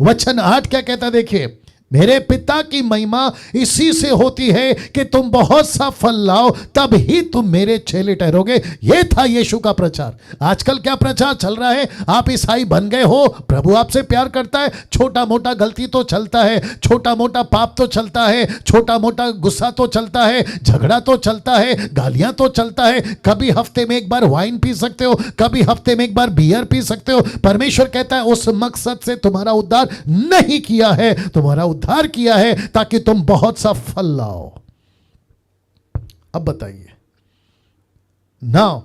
A: वचन 8 क्या कहता है देखिए, मेरे पिता की महिमा इसी से होती है कि तुम बहुत सा फल लाओ, तब ही तुम मेरे चेले ठहरोगे। यह था यीशु का प्रचार। आजकल क्या प्रचार चल रहा है? आप ईसाई बन गए हो, प्रभु आपसे प्यार करता है, छोटा मोटा गलती तो चलता है, छोटा मोटा पाप तो चलता है, छोटा मोटा गुस्सा तो चलता है, झगड़ा तो चलता है, गालियां तो चलता है, कभी हफ्ते में एक बार वाइन पी सकते हो, कभी हफ्ते में एक बार बियर पी सकते हो। परमेश्वर कहता है उस मकसद से तुम्हारा उद्धार नहीं किया है, तुम्हारा उद्धार किया है ताकि तुम बहुत सा फल लाओ। अब बताइए नाउ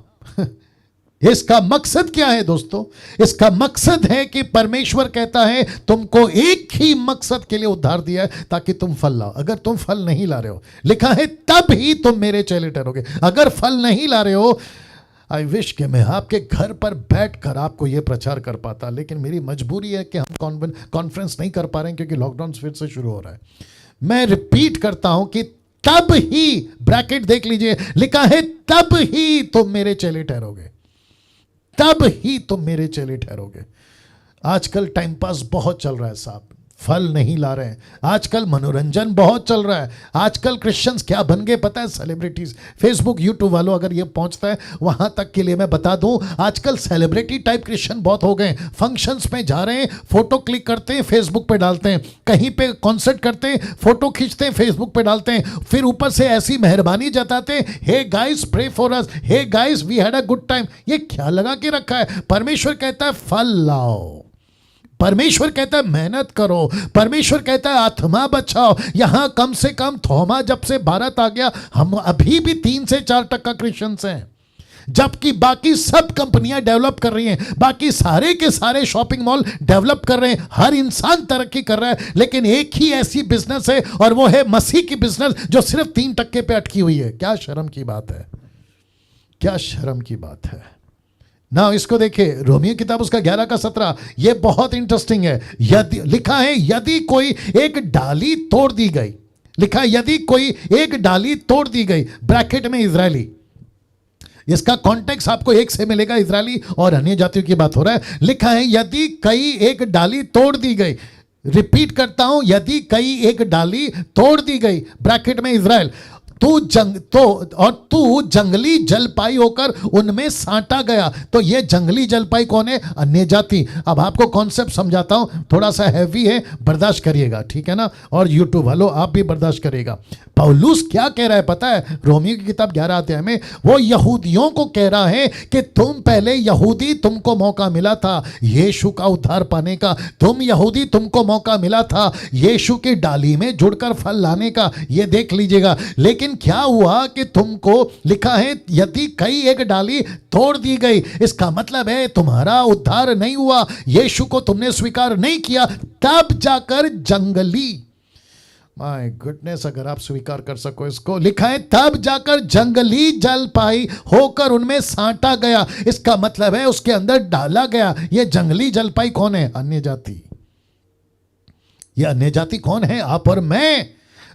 A: इसका मकसद क्या है दोस्तों? इसका मकसद है कि परमेश्वर कहता है तुमको एक ही मकसद के लिए उद्धार दिया है, ताकि तुम फल लाओ। अगर तुम फल नहीं ला रहे हो, लिखा है तब ही तुम मेरे चेले ठहरोगे। अगर फल नहीं ला रहे हो, आई विश कि मैं आपके घर पर बैठकर आपको ये प्रचार कर पाता, लेकिन मेरी मजबूरी है कि हम कॉन्फ्रेंस नहीं कर पा रहे हैं क्योंकि लॉकडाउन फिर से शुरू हो रहा है। मैं रिपीट करता हूं कि तब ही, ब्रैकेट देख लीजिए, लिखा है तब ही तुम मेरे चेले ठहरोगे, तब ही तुम मेरे चेले ठहरोगे। आजकल टाइम पास बहुत चल रहा है साहब, फल नहीं ला रहे हैं। आजकल मनोरंजन बहुत चल रहा है। आजकल क्रिश्चियंस क्या बन गए पता है? सेलिब्रिटीज। फेसबुक यूट्यूब वालों अगर ये पहुंचता है वहां तक के लिए मैं बता दूं, आजकल सेलिब्रिटी टाइप क्रिश्चियन बहुत हो गए। फंक्शंस में जा रहे हैं, फोटो क्लिक करते हैं, फेसबुक पे डालते हैं। कहीं पे कॉन्सर्ट करते हैं, फोटो खींचते हैं, फेसबुक पे डालते हैं। फिर ऊपर से ऐसी मेहरबानी जताते हैं, hey guys pray for us, hey guys we had a good time. ये क्या लगा के रखा है? परमेश्वर कहता है फल लाओ, परमेश्वर कहता है मेहनत करो, परमेश्वर कहता है आत्मा बचाओ। यहां कम से कम थोमा जब से भारत आ गया, हम अभी भी 3 से 4% क्रिश्चियंस हैं, जबकि बाकी सब कंपनियां डेवलप कर रही हैं, बाकी सारे के सारे शॉपिंग मॉल डेवलप कर रहे हैं, हर इंसान तरक्की कर रहा है, लेकिन एक ही ऐसी बिजनेस है और वो है मसीह की बिजनेस जो सिर्फ 3% पे अटकी हुई है। क्या शर्म की बात है, क्या शर्म की बात है ना। इसको देखिए, रोमियो किताब उसका 11 का 17, ये बहुत इंटरेस्टिंग है। यदि लिखा है यदि कोई एक डाली तोड़ दी गई, लिखा है यदि कोई एक डाली तोड़ दी गई, ब्रैकेट में इजरायली। इसका कॉन्टेक्स्ट आपको एक से मिलेगा, इजरायली और अन्य जातियों की बात हो रहा है। लिखा है यदि कई एक डाली तोड़ दी गई, रिपीट करता हूं, यदि कई एक डाली तोड़ दी गई, ब्रैकेट में इजराइल, तू जंगली जलपाई होकर उनमें साटा गया। तो ये जंगली जलपाई कौन है? अन्य जाति। अब आपको कॉन्सेप्ट समझाता हूं, थोड़ा सा हैवी है, बर्दाश्त करिएगा, ठीक है ना। और यूट्यूब वालों आप भी बर्दाश्त करिएगा। पौलुस क्या कह रहा है पता है? रोमियो की किताब 11 अध्याय में वो यहूदियों को कह रहा है कि तुम पहले यहूदी, तुमको मौका मिला था यीशु का उद्धार पाने का। तुम यहूदी, तुमको मौका मिला था यीशु की डाली में जुड़कर फल लाने का। ये देख लीजिएगा। लेकिन क्या हुआ कि तुमको, लिखा है यदि कई एक डाली तोड़ दी गई, इसका मतलब है तुम्हारा उद्धार नहीं हुआ, यीशु को तुमने स्वीकार नहीं किया, तब जाकर जंगली, माय गुडनेस, अगर आप स्वीकार कर सको इसको, लिखा है तब जाकर जंगली जलपाई होकर उनमें साटा गया। इसका मतलब है उसके अंदर डाला गया। ये जंगली जलपाई कौन है? अन्य जाति। ये अन्य जाति कौन है? आप और मैं।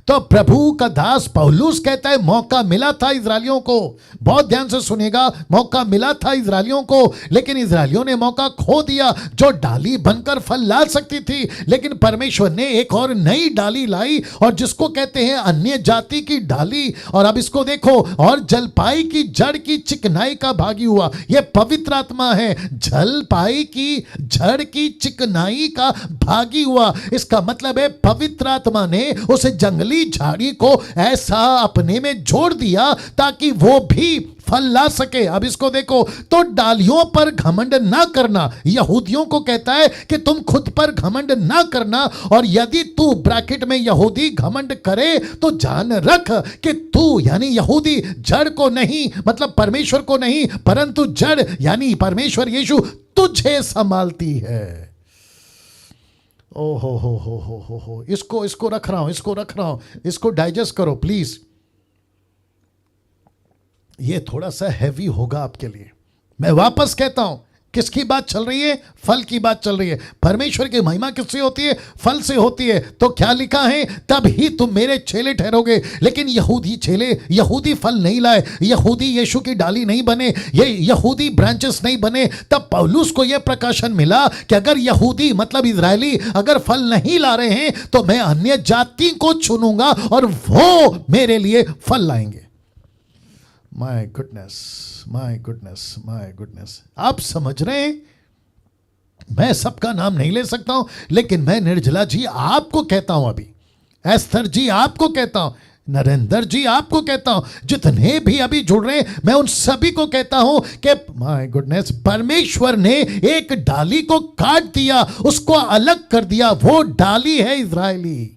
A: तो प्रभु का दास पौलुस कहता है मौका मिला था इजरायलियों को, बहुत ध्यान से सुनेगा, मौका मिला था इजरायलियों को, लेकिन इजरायलियों ने मौका खो दिया जो डाली बनकर फल ला सकती थी। लेकिन परमेश्वर ने एक और नई डाली लाई, और जिसको कहते हैं अन्य जाति की डाली। और अब इसको देखो, और जलपाई की जड़ की चिकनाई का भागी हुआ। यह पवित्र आत्मा है। जलपाई की जड़ की चिकनाई का भागी हुआ, इसका मतलब है पवित्र आत्मा ने उस जंगली झाड़ी को ऐसा अपने में जोड़ दिया ताकि वो भी फल ला सके। अब इसको देखो, तो डालियों पर घमंड ना करना, यहूदियों को कहता है कि तुम खुद पर घमंड ना करना। और यदि तू, ब्रैकेट में यहूदी, घमंड करे तो जान रख कि तू यानी यहूदी जड़ को नहीं, मतलब परमेश्वर को नहीं, परंतु जड़ यानी परमेश्वर यीशु तुझे संभालती है। ओ हो, इसको रख रहा हूं, इसको डाइजेस्ट करो प्लीज। ये थोड़ा सा हैवी होगा आपके लिए। मैं वापस कहता हूं, किसकी बात चल रही है? फल की बात चल रही है। परमेश्वर की महिमा किससे होती है? फल से होती है। तो क्या लिखा है? तब ही तुम मेरे चेले ठहरोगे। लेकिन यहूदी फल नहीं लाए, यहूदी यीशु की डाली नहीं बने, ये यहूदी ब्रांचेस नहीं बने। तब पौलुस को यह प्रकाशन मिला कि अगर यहूदी मतलब इजरायली अगर फल नहीं ला रहे हैं तो मैं अन्य जाति को चुनूंगा और वो मेरे लिए फल लाएंगे। माय गुडनेस, आप समझ रहे हैं? मैं सबका नाम नहीं ले सकता हूं, लेकिन मैं निर्जला जी आपको कहता हूं, अभी एस्थर जी आपको कहता हूं, नरेंद्र जी आपको कहता हूं, जितने भी अभी जुड़ रहे हैं मैं उन सभी को कहता हूं कि माय गुडनेस, परमेश्वर ने एक डाली को काट दिया, उसको अलग कर दिया। वो डाली है इजरायली।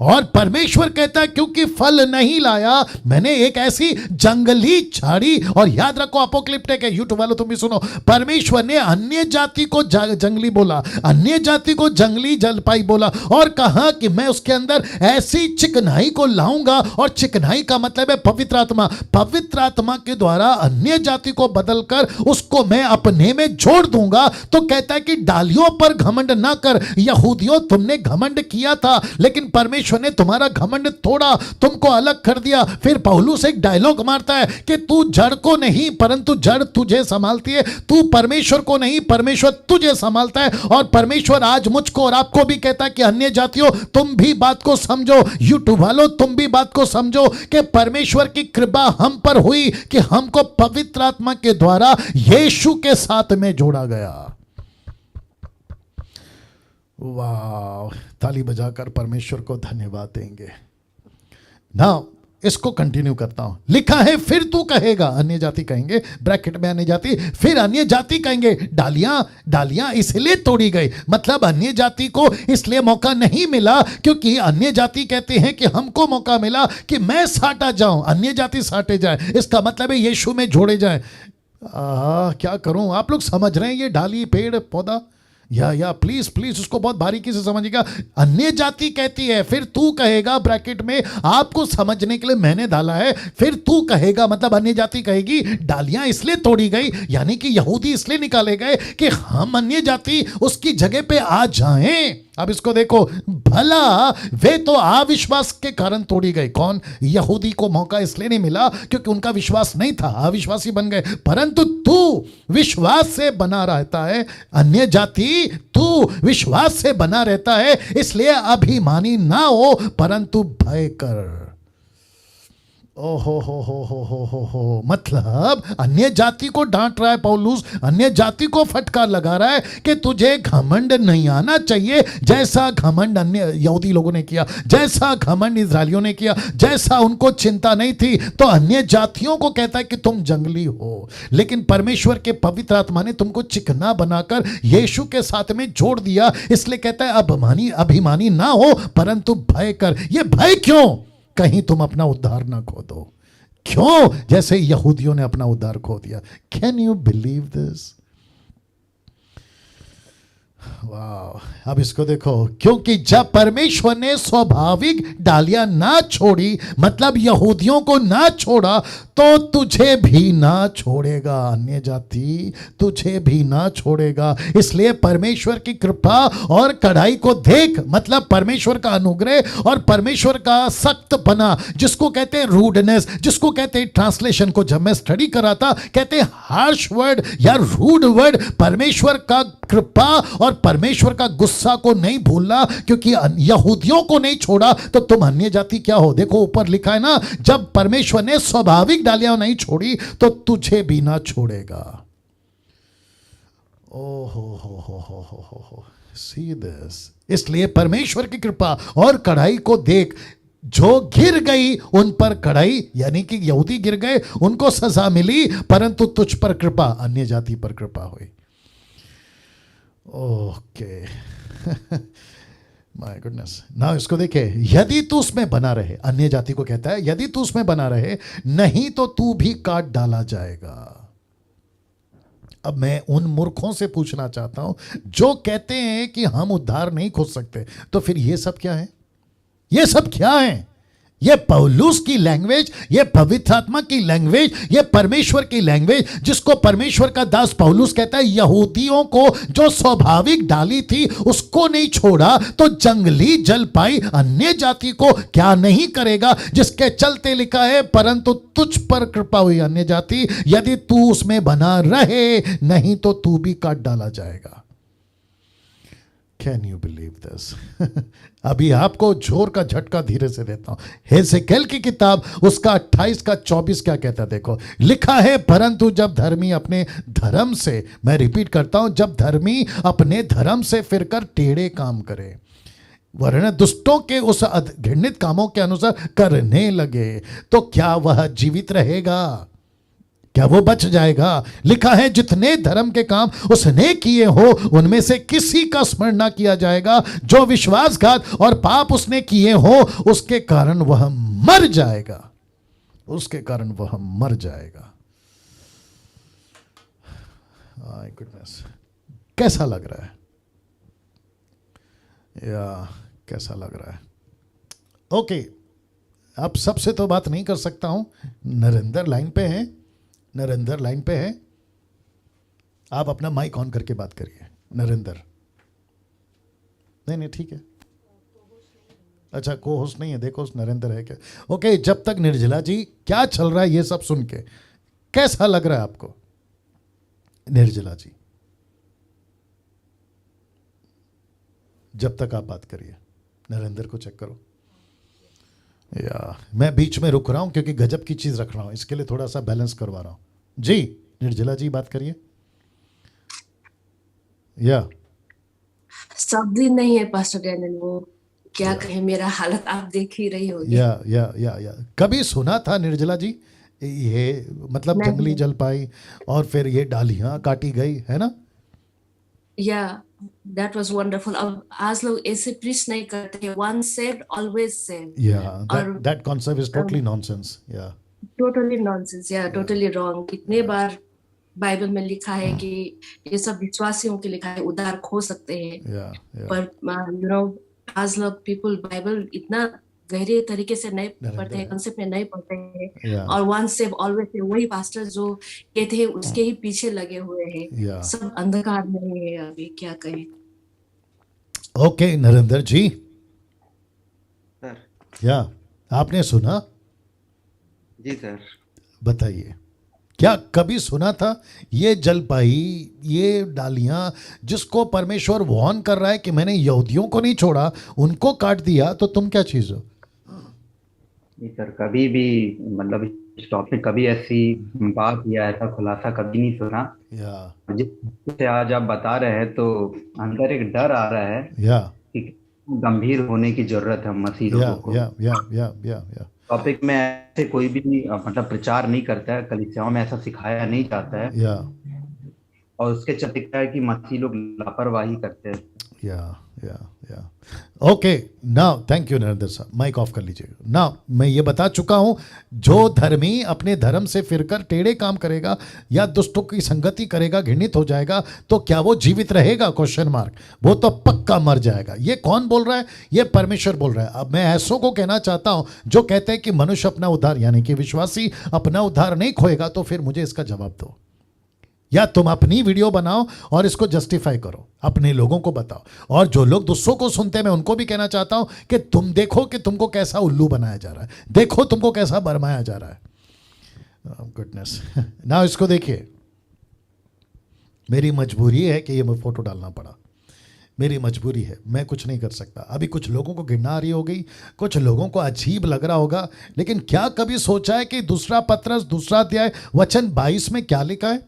A: और परमेश्वर कहता है क्योंकि फल नहीं लाया, मैंने एक ऐसी जंगली झाड़ी, और याद रखो अपोक्लिप्टिक है, यूट्यूब वालों तुम भी सुनो, परमेश्वर ने अन्य जाति को जंगली बोला, अन्य जाति को जंगली जलपाई बोला, और कहा कि मैं उसके अंदर ऐसी चिकनाई को लाऊंगा, और चिकनाई का मतलब है पवित्र आत्मा, पवित्र आत्मा के द्वारा अन्य जाति को बदलकर उसको मैं अपने में जोड़ दूंगा। तो कहता है कि डालियों पर घमंड ना कर, यहूदियों तुमने घमंड किया था, लेकिन परमेश्वर ने तुम्हारा घमंड तोड़ा, तुमको अलग कर दिया। फिर पौलुस एक डायलॉग मारता है कि तू जड़ को नहीं परंतु जड़ तुझे संभालती है, तू परमेश्वर को नहीं परमेश्वर तुझे संभालता है। और परमेश्वर आज मुझको और आपको भी कहता है कि अन्य जातियों तुम भी बात को समझो, यूट्यूब वालों तुम भी बात को समझो कि परमेश्वर की कृपा हम पर हुई कि हमको पवित्र आत्मा के द्वारा यीशु के साथ में जोड़ा गया। वाह, ताली बजाकर परमेश्वर को धन्यवाद देंगे। नाउ इसको कंटिन्यू करता हूं, लिखा है फिर तू कहेगा, अन्य जाति कहेंगे, ब्रैकेट में अन्य जाति, फिर अन्य जाति कहेंगे डालियां इसलिए तोड़ी गई, मतलब अन्य जाति को इसलिए मौका नहीं मिला क्योंकि अन्य जाति कहते हैं कि हमको मौका मिला कि मैं साटा जाऊं, अन्य जाति साटे जाए, इसका मतलब है यीशु में जोड़े जाए। क्या करूं, आप लोग समझ रहे हैं ये डाली पेड़ पौधा, या प्लीज उसको बहुत बारीकी से समझिएगा। अन्य जाति कहती है फिर तू कहेगा, ब्रैकेट में आपको समझने के लिए मैंने डाला है, फिर तू कहेगा मतलब अन्य जाति कहेगी डालियां इसलिए तोड़ी गई, यानी कि यहूदी इसलिए निकाले गए कि हम अन्य जाति उसकी जगह पे आ जाएं। अब इसको देखो, भला वे तो अविश्वास के कारण तोड़ी गई, कौन, यहूदी को मौका इसलिए नहीं मिला क्योंकि उनका विश्वास नहीं था, अविश्वासी बन गए, परंतु तू विश्वास से बना रहता है, अन्य जाति तू विश्वास से बना रहता है, इसलिए अभिमानी ना हो परंतु भय कर। हो, मतलब अन्य जाति को डांट रहा है पौलुस, अन्य जाति को फटकार लगा रहा है कि तुझे घमंड नहीं आना चाहिए, जैसा घमंड अन्य यहूदी लोगों ने किया, जैसा घमंड इजरायलियों ने किया, जैसा उनको चिंता नहीं थी। तो अन्य जातियों को कहता है कि तुम जंगली हो, लेकिन परमेश्वर के पवित्र आत्मा ने तुमको चिकना बनाकर यीशु के साथ में जोड़ दिया, इसलिए कहता है अभिमानी ना हो परंतु भय कर। ये भय क्यों, कहीं तुम अपना उद्धार ना खो दो, क्यों, जैसे यहूदियों ने अपना उद्धार खो दिया। Can you believe this? वाह, अब इसको देखो, क्योंकि जब परमेश्वर ने स्वाभाविक डालियां ना छोड़ी, मतलब यहूदियों को ना छोड़ा, तो तुझे भी ना छोड़ेगा, अन्य जाति तुझे भी ना छोड़ेगा। इसलिए परमेश्वर की कृपा और कढ़ाई को देख, मतलब परमेश्वर का अनुग्रह और परमेश्वर का सख्त बना, जिसको कहते हैं रूडनेस, जिसको कहते हैं, ट्रांसलेशन को जब मैं स्टडी करा था कहते हैं हार्श वर्ड या रूड वर्ड, परमेश्वर का कृपा और परमेश्वर का गुस्सा को नहीं भूलना, क्योंकि यहूदियों को नहीं छोड़ा तो तुम अन्य जाति क्या हो। देखो ऊपर लिखा है ना, जब परमेश्वर ने स्वाभाविक डालियां नहीं छोड़ी तो तुझे भी ना छोड़ेगा। हो, सी दिस। इसलिए परमेश्वर की कृपा और कढ़ाई को देख, जो गिर गई उन पर कढ़ाई, यानी कि यहूदी गिर गए उनको सजा मिली, परंतु तुझ पर कृपा, अन्य जाति पर कृपा हुई। Okay, my goodness. नाउ इसको देखे, यदि तू उसमें बना रहे, अन्य जाति को कहता है यदि तू उसमें बना रहे, नहीं तो तू भी काट डाला जाएगा। अब मैं उन मूर्खों से पूछना चाहता हूं जो कहते हैं कि हम उद्धार नहीं खोज सकते, तो फिर ये सब क्या है, ये सब क्या है? ये पौलुस की लैंग्वेज, ये पवित्र आत्मा की लैंग्वेज, ये परमेश्वर की लैंग्वेज, जिसको परमेश्वर का दास पौलुस कहता है यहूदियों को जो स्वाभाविक डाली थी उसको नहीं छोड़ा तो जंगली जल पाई अन्य जाति को क्या नहीं करेगा, जिसके चलते लिखा है परंतु तुझ पर कृपा हुई अन्य जाति, यदि तू उसमें बना रहे, नहीं तो तू भी काट डाला जाएगा। Can you believe this? अभी आपको जोर का झटका धीरे से देता हूं। हेसेकेल की किताब उसका 28 का 24 क्या कहता है, देखो लिखा है, परंतु जब धर्मी अपने धर्म से, मैं रिपीट करता हूं, जब धर्मी अपने धर्म से फिरकर टेढ़े काम करे वरन दुष्टों के उस घृणित कामों के अनुसार करने लगे, तो क्या वह जीवित रहेगा? क्या वो बच जाएगा? लिखा है जितने धर्म के काम उसने किए हो उनमें से किसी का स्मरण ना किया जाएगा। जो विश्वासघात और पाप उसने किए हो उसके कारण वह मर जाएगा, उसके कारण वह मर जाएगा। माय गुडनेस, कैसा लग रहा है? या कैसा लग रहा है? ओके, अब सबसे तो बात नहीं कर सकता हूं। नरेंद्र लाइन पे हैं, नरेंद्र लाइन पे है, आप अपना माइक ऑन करके बात करिए। नरेंद्र, नहीं ठीक है, अच्छा को होस्ट नहीं है, देखो नरेंद्र है क्या? ओके, जब तक निर्जला जी, क्या चल रहा है ये सब सुन के कैसा लग रहा है आपको? निर्जला जी, जब तक आप बात करिए, नरेंद्र को चेक करो। या मैं बीच में रुक रहा हूं क्योंकि गजब की चीज रख रहा हूं, इसके लिए थोड़ा सा बैलेंस करवा रहा हूं। जी निर्जला जी बात करिए। या
B: शब्द ही नहीं है पास्टर डैनियल, वो क्या कहे, मेरा हालत आप देख ही रही होगी।
A: या कभी सुना था निर्जला जी ये, मतलब
B: नहीं।
A: जंगली जलपाई और फिर ये डालियां काटी गई है ना?
B: या दैट वाज वंडरफुल। अब आज लोग ऐसे प्रीच नहीं करते, वन सेव्ड ऑलवेज सेव्ड।
A: या
B: और
A: that concept is totally nonsense. या
B: टोटली नॉनसेंस, या टोटली रॉन्ग। कितने बार बाइबल में लिखा है कि ये सब विश्वासियों के लिखा है, उद्धार खो सकते हैं। पर यू नो आज लोग पीपल बाइबल इतना गहरे तरीके से नहीं पढ़ते हैं, कंसेप्ट में नहीं पढ़ते हैं। और वन सेव ऑलवेज सेव, वही पास्टर जो कहते हैं उसके ही पीछे लगे हुए हैं। सब अंधकार में है अभी, क्या कहें।
A: ओके नरेंद्र जी,
C: सर।
A: या आपने सुना?
C: जी सर।
A: बताइए, क्या कभी सुना था ये जलपाई, ये डालियां जिसको परमेश्वर वार्न कर रहा है कि मैंने यहूदियों को नहीं छोड़ा, उनको काट दिया, तो तुम क्या चीज हो?
C: नहीं सर, कभी भी मतलब इस टॉपिक कभी ऐसी बात या ऐसा खुलासा कभी नहीं सुना।
A: या
C: जिससे आज आप बता रहे हैं तो अंदर एक डर आ रहा है
A: या
C: कि गंभीर होने की जरूरत है मसीह लोगों को।
A: या
C: टॉपिक में ऐसे कोई भी मतलब प्रचार नहीं करता है, कलीसियाओं में ऐसा सिखाया नहीं जाता है।
A: या
C: और उसके चलते क्या है कि मसीह लोग लापरवाही करते हैं।
A: या okay, now thank you Narendra साहब, माइक ऑफ कर लीजिए। नाउ मैं ये बता चुका हूं, जो धर्मी अपने धर्म से फिरकर टेढ़े काम करेगा या दुष्टों की संगति करेगा, घृणित हो जाएगा, तो क्या वो जीवित रहेगा? Question mark. वो तो पक्का मर जाएगा। ये कौन बोल रहा है? ये परमेश्वर बोल रहा है। अब मैं ऐसों को कहना चाहता हूं जो कहते हैं कि मनुष्य अपना उद्धार, यानी कि विश्वासी अपना उद्धार नहीं खोएगा, तो फिर मुझे इसका जवाब दो, या तुम अपनी वीडियो बनाओ और इसको जस्टिफाई करो, अपने लोगों को बताओ। और जो लोग दूसरों को सुनते हैं, मैं उनको भी कहना चाहता हूं कि तुम देखो कि तुमको कैसा उल्लू बनाया जा रहा है, देखो तुमको कैसा बरमाया जा रहा है। गुडनेस, ना इसको देखिए। मेरी मजबूरी है कि ये फोटो डालना पड़ा, मेरी मजबूरी है, मैं कुछ नहीं कर सकता। अभी कुछ लोगों को घृणा आ रही हो गई, कुछ लोगों को अजीब लग रहा होगा, लेकिन क्या कभी सोचा है कि दूसरा पत्रस दूसरा अध्याय वचन 22 में क्या लिखा है?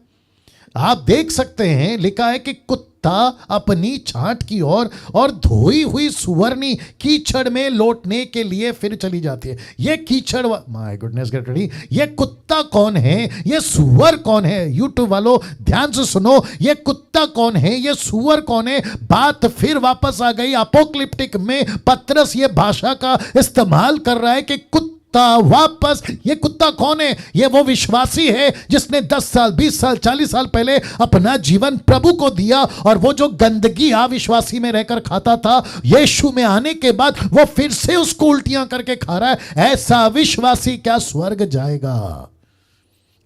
A: आप देख सकते हैं, लिखा है कि कुत्ता अपनी छांट की ओर और धोई हुई सुवर्णी कीचड़ में लौटने के लिए फिर चली जाती है। ये कीचड़, माय गुडनेस गॉड, ये कुत्ता कौन है? ये सुअर कौन है? यूट्यूब वालों ध्यान से सुनो, ये कुत्ता कौन है? ये सुअर कौन है? बात फिर वापस आ गई अपोक्लिप्टिक में। पत्रस ये भाषा का इस्तेमाल कर रहा है कि कुत्ता वापस। ये कुत्ता कौन है? ये वो विश्वासी है जिसने 10 साल 20 साल 40 साल पहले अपना जीवन प्रभु को दिया, और वो जो गंदगी अविश्वासी में रहकर खाता था, यीशु में आने के बाद वो फिर से उसको उल्टियां करके खा रहा है। ऐसा विश्वासी क्या स्वर्ग जाएगा?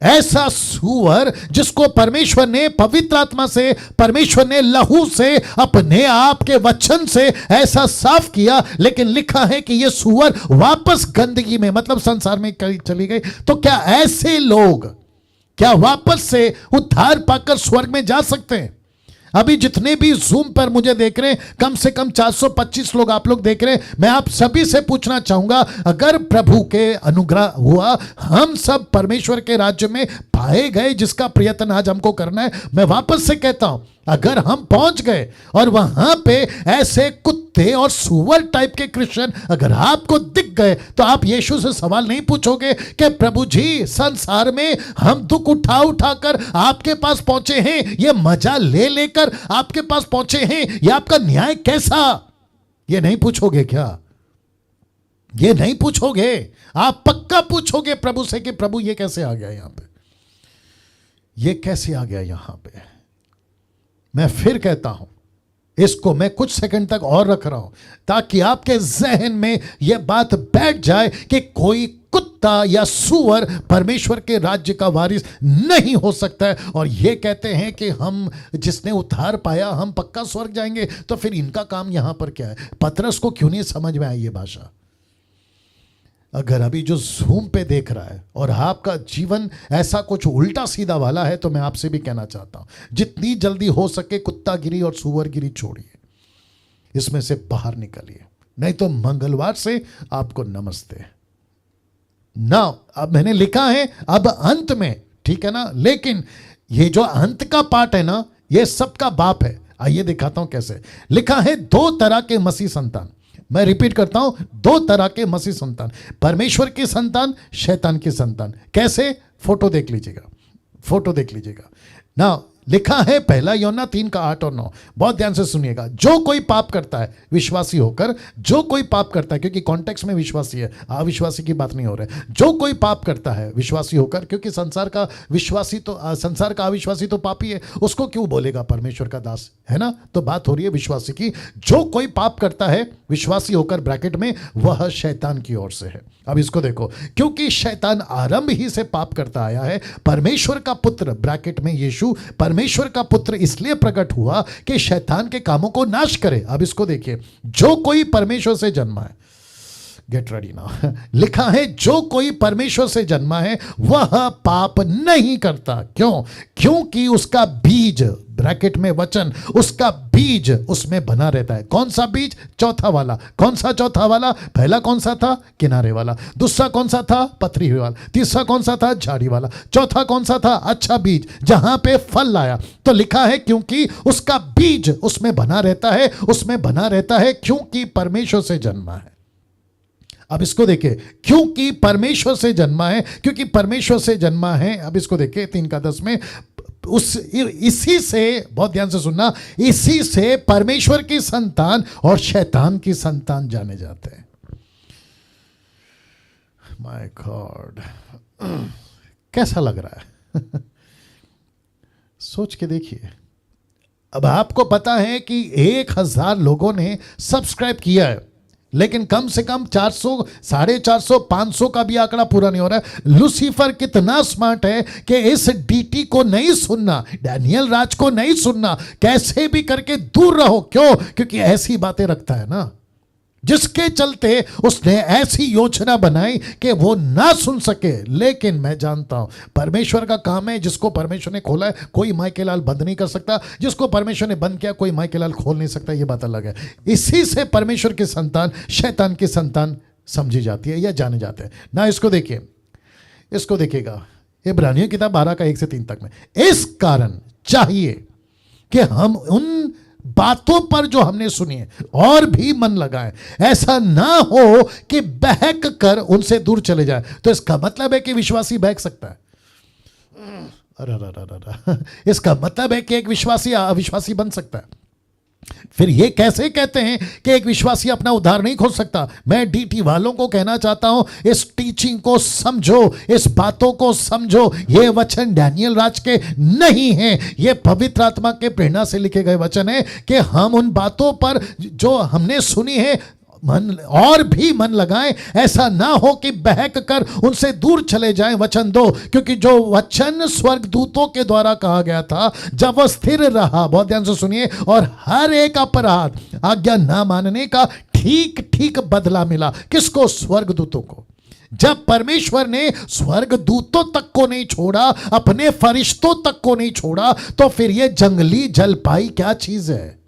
A: ऐसा सुअर जिसको परमेश्वर ने पवित्र आत्मा से, परमेश्वर ने लहू से, अपने आप के वचन से ऐसा साफ किया, लेकिन लिखा है कि यह सुअर वापस गंदगी में, मतलब संसार में चली गई। तो क्या ऐसे लोग क्या वापस से उद्धार पाकर स्वर्ग में जा सकते हैं? अभी जितने भी जूम पर मुझे देख रहे हैं, कम से कम 425 लोग आप लोग देख रहे हैं, मैं आप सभी से पूछना चाहूंगा, अगर प्रभु के अनुग्रह हुआ, हम सब परमेश्वर के राज्य में पाए गए, जिसका प्रयत्न आज हमको करना है। मैं वापस से कहता हूं, अगर हम पहुंच गए और वहां पे ऐसे कुत्ते और सुअर टाइप के क्रिश्चियन अगर आपको दिख गए, तो आप यीशु से सवाल नहीं पूछोगे कि प्रभु जी संसार में हम दुख उठा उठाकर आपके पास पहुंचे हैं, ये मजा ले लेकर आपके पास पहुंचे हैं, ये आपका न्याय कैसा? ये नहीं पूछोगे क्या? ये नहीं पूछोगे। आप पक्का पूछोगे प्रभु से कि प्रभु ये कैसे आ गया यहां पे, ये कैसे आ गया यहां पे। मैं फिर कहता हूं, इसको मैं कुछ सेकंड तक और रख रहा हूं ताकि आपके जहन में यह बात बैठ जाए कि कोई कुत्ता या सुअर परमेश्वर के राज्य का वारिस नहीं हो सकता है। और ये कहते हैं कि हम जिसने उद्धार पाया हम पक्का स्वर्ग जाएंगे, तो फिर इनका काम यहां पर क्या है? पतरस को क्यों नहीं समझ में आई ये भाषा? अगर अभी जो ज़ूम पे देख रहा है और आपका जीवन ऐसा कुछ उल्टा सीधा वाला है, तो मैं आपसे भी कहना चाहता हूं, जितनी जल्दी हो सके कुत्तागिरी और सुअरगिरी छोड़िए, इसमें से बाहर निकलिए, नहीं तो मंगलवार से आपको नमस्ते ना। अब मैंने लिखा है अब अंत में, ठीक है ना, लेकिन ये जो अंत का पार्ट है ना, ये सबका बाप है। आइए दिखाता हूं कैसे। लिखा है 2 तरह के मसीह संतान। मैं रिपीट करता हूं, 2 तरह के मसीह संतान, परमेश्वर की संतान, शैतान की संतान। कैसे? फोटो देख लीजिएगा, फोटो देख लीजिएगा ना। लिखा है 1 यूहन्ना 3:8 और 9। बहुत ध्यान से सुनिएगा। जो कोई पाप करता है विश्वासी होकर, जो कोई पाप करता है, क्योंकि कॉन्टेक्स्ट में विश्वासी है, अविश्वासी की बात नहीं हो रहा है। जो कोई पाप करता है विश्वासी होकर, क्योंकि संसार का विश्वासी तो संसार का अविश्वासी तो पापी है, उसको क्यों बोलेगा परमेश्वर का दास, है ना? तो बात हो रही है विश्वासी की। जो कोई पाप करता है विश्वासी होकर, ब्रैकेट में, वह शैतान की ओर से है। अब इसको देखो, क्योंकि शैतान आरंभ ही से पाप करता आया है, परमेश्वर का पुत्र, ब्रैकेट में यीशु, परमेश्वर का पुत्र इसलिए प्रकट हुआ कि शैतान के कामों को नाश करे। अब इसको देखिए, जो कोई परमेश्वर से जन्मा है, गेट रेडी नाउ, लिखा है जो कोई परमेश्वर से जन्मा है वह पाप नहीं करता। क्यों? क्योंकि उसका बीज, ब्रैकेट में वचन, उसका बीज उसमें बना रहता है। कौन सा बीज? चौथा वाला। कौन सा चौथा वाला? पहला कौन सा था? किनारे वाला। दूसरा कौन सा था? पथरी हुई वाला। तीसरा कौन सा था? झाड़ी वाला। चौथा कौन सा था? अच्छा बीज, जहां पे फल लाया। तो लिखा है क्योंकि उसका बीज उसमें बना रहता है, उसमें बना रहता है क्योंकि परमेश्वर से जन्मा है। अब इसको देखिए, क्योंकि परमेश्वर से जन्मा है, क्योंकि परमेश्वर से जन्मा है। अब इसको देखिए 3:10 में, इसी से, बहुत ध्यान से सुनना, इसी से परमेश्वर की संतान और शैतान की संतान जाने जाते हैं। माय गॉड, कैसा लग रहा है? सोच के देखिए। अब आपको पता है कि 1000 लोगों ने सब्सक्राइब किया है, लेकिन कम से कम 400, 450, 500 का भी आंकड़ा पूरा नहीं हो रहा है। लूसीफर कितना स्मार्ट है कि इस डीटी को नहीं सुनना, डैनियल राज को नहीं सुनना, कैसे भी करके दूर रहो। क्यों? क्योंकि ऐसी बातें रखता है ना, जिसके चलते उसने ऐसी योजना बनाई कि वो ना सुन सके। लेकिन मैं जानता हूं परमेश्वर का काम है, जिसको परमेश्वर ने खोला है कोई माइकेलाल बंद नहीं कर सकता, जिसको परमेश्वर ने बंद किया कोई माइकेलाल खोल नहीं सकता। ये बात अलग है। इसी से परमेश्वर की संतान शैतान की संतान समझी जाती है या जाने जाते हैं ना। इसको देखिए, इसको देखिएगा, इब्रानियों की किताब 12:1 से 3 तक में। इस कारण चाहिए कि हम उन बातों पर जो हमने सुनी है और भी मन लगाएं, ऐसा ना हो कि बहक कर उनसे दूर चले जाए। तो इसका मतलब है कि विश्वासी बहक सकता है। अरे इसका मतलब है कि एक विश्वासी अविश्वासी बन सकता है। फिर ये कैसे कहते हैं कि एक विश्वासी अपना उद्धार नहीं खोज सकता? मैं डीटी वालों को कहना चाहता हूं, इस टीचिंग को समझो, इस बातों को समझो। ये वचन डैनियल राज के नहीं है, ये पवित्र आत्मा के प्रेरणा से लिखे गए वचन है कि हम उन बातों पर जो हमने सुनी है मन और भी मन लगाएं। ऐसा ना हो कि बहक कर उनसे दूर चले जाएं। वचन 2, क्योंकि जो वचन स्वर्गदूतों के द्वारा कहा गया था, जब वह स्थिर रहा, बहुत ध्यान से सुनिए, और हर एक अपराध आज्ञा ना मानने का ठीक ठीक बदला मिला। किसको? स्वर्गदूतों को। जब परमेश्वर ने स्वर्गदूतों तक को नहीं छोड़ा, अपने फरिश्तों तक को नहीं छोड़ा, तो फिर यह जंगली जलपाई क्या चीज है?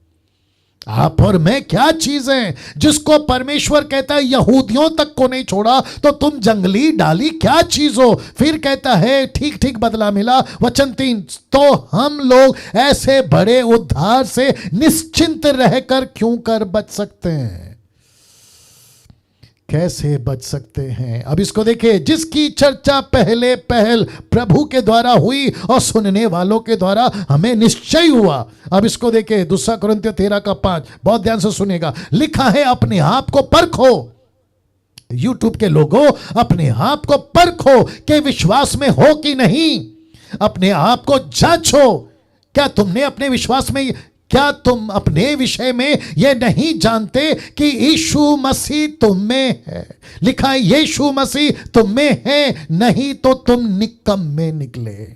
A: आप और मैं क्या चीज है जिसको परमेश्वर कहता है यहूदियों तक को नहीं छोड़ा तो तुम जंगली डाली क्या चीज हो। फिर कहता है ठीक ठीक बदला मिला। वचन 3, तो हम लोग ऐसे बड़े उद्धार से निश्चिंत रहकर क्यों कर बच सकते हैं। कैसे बच सकते हैं? अब इसको देखिए, जिसकी चर्चा पहले पहल प्रभु के द्वारा हुई और सुनने वालों के द्वारा हमें निश्चय हुआ। अब इसको देखिए, 2 कुरिन्थियों 13:5, बहुत ध्यान से सुनेगा। लिखा है, अपने आप को परखो। यूट्यूब के लोगों, अपने आप को परखो कि विश्वास में हो कि नहीं। अपने आप को जांचो। क्या तुमने अपने विश्वास में, क्या तुम अपने विषय में यह नहीं जानते कि यीशु मसीह तुम में है। लिखा है, यीशु मसीह तुम में है, नहीं तो तुम निकम्मे निकले।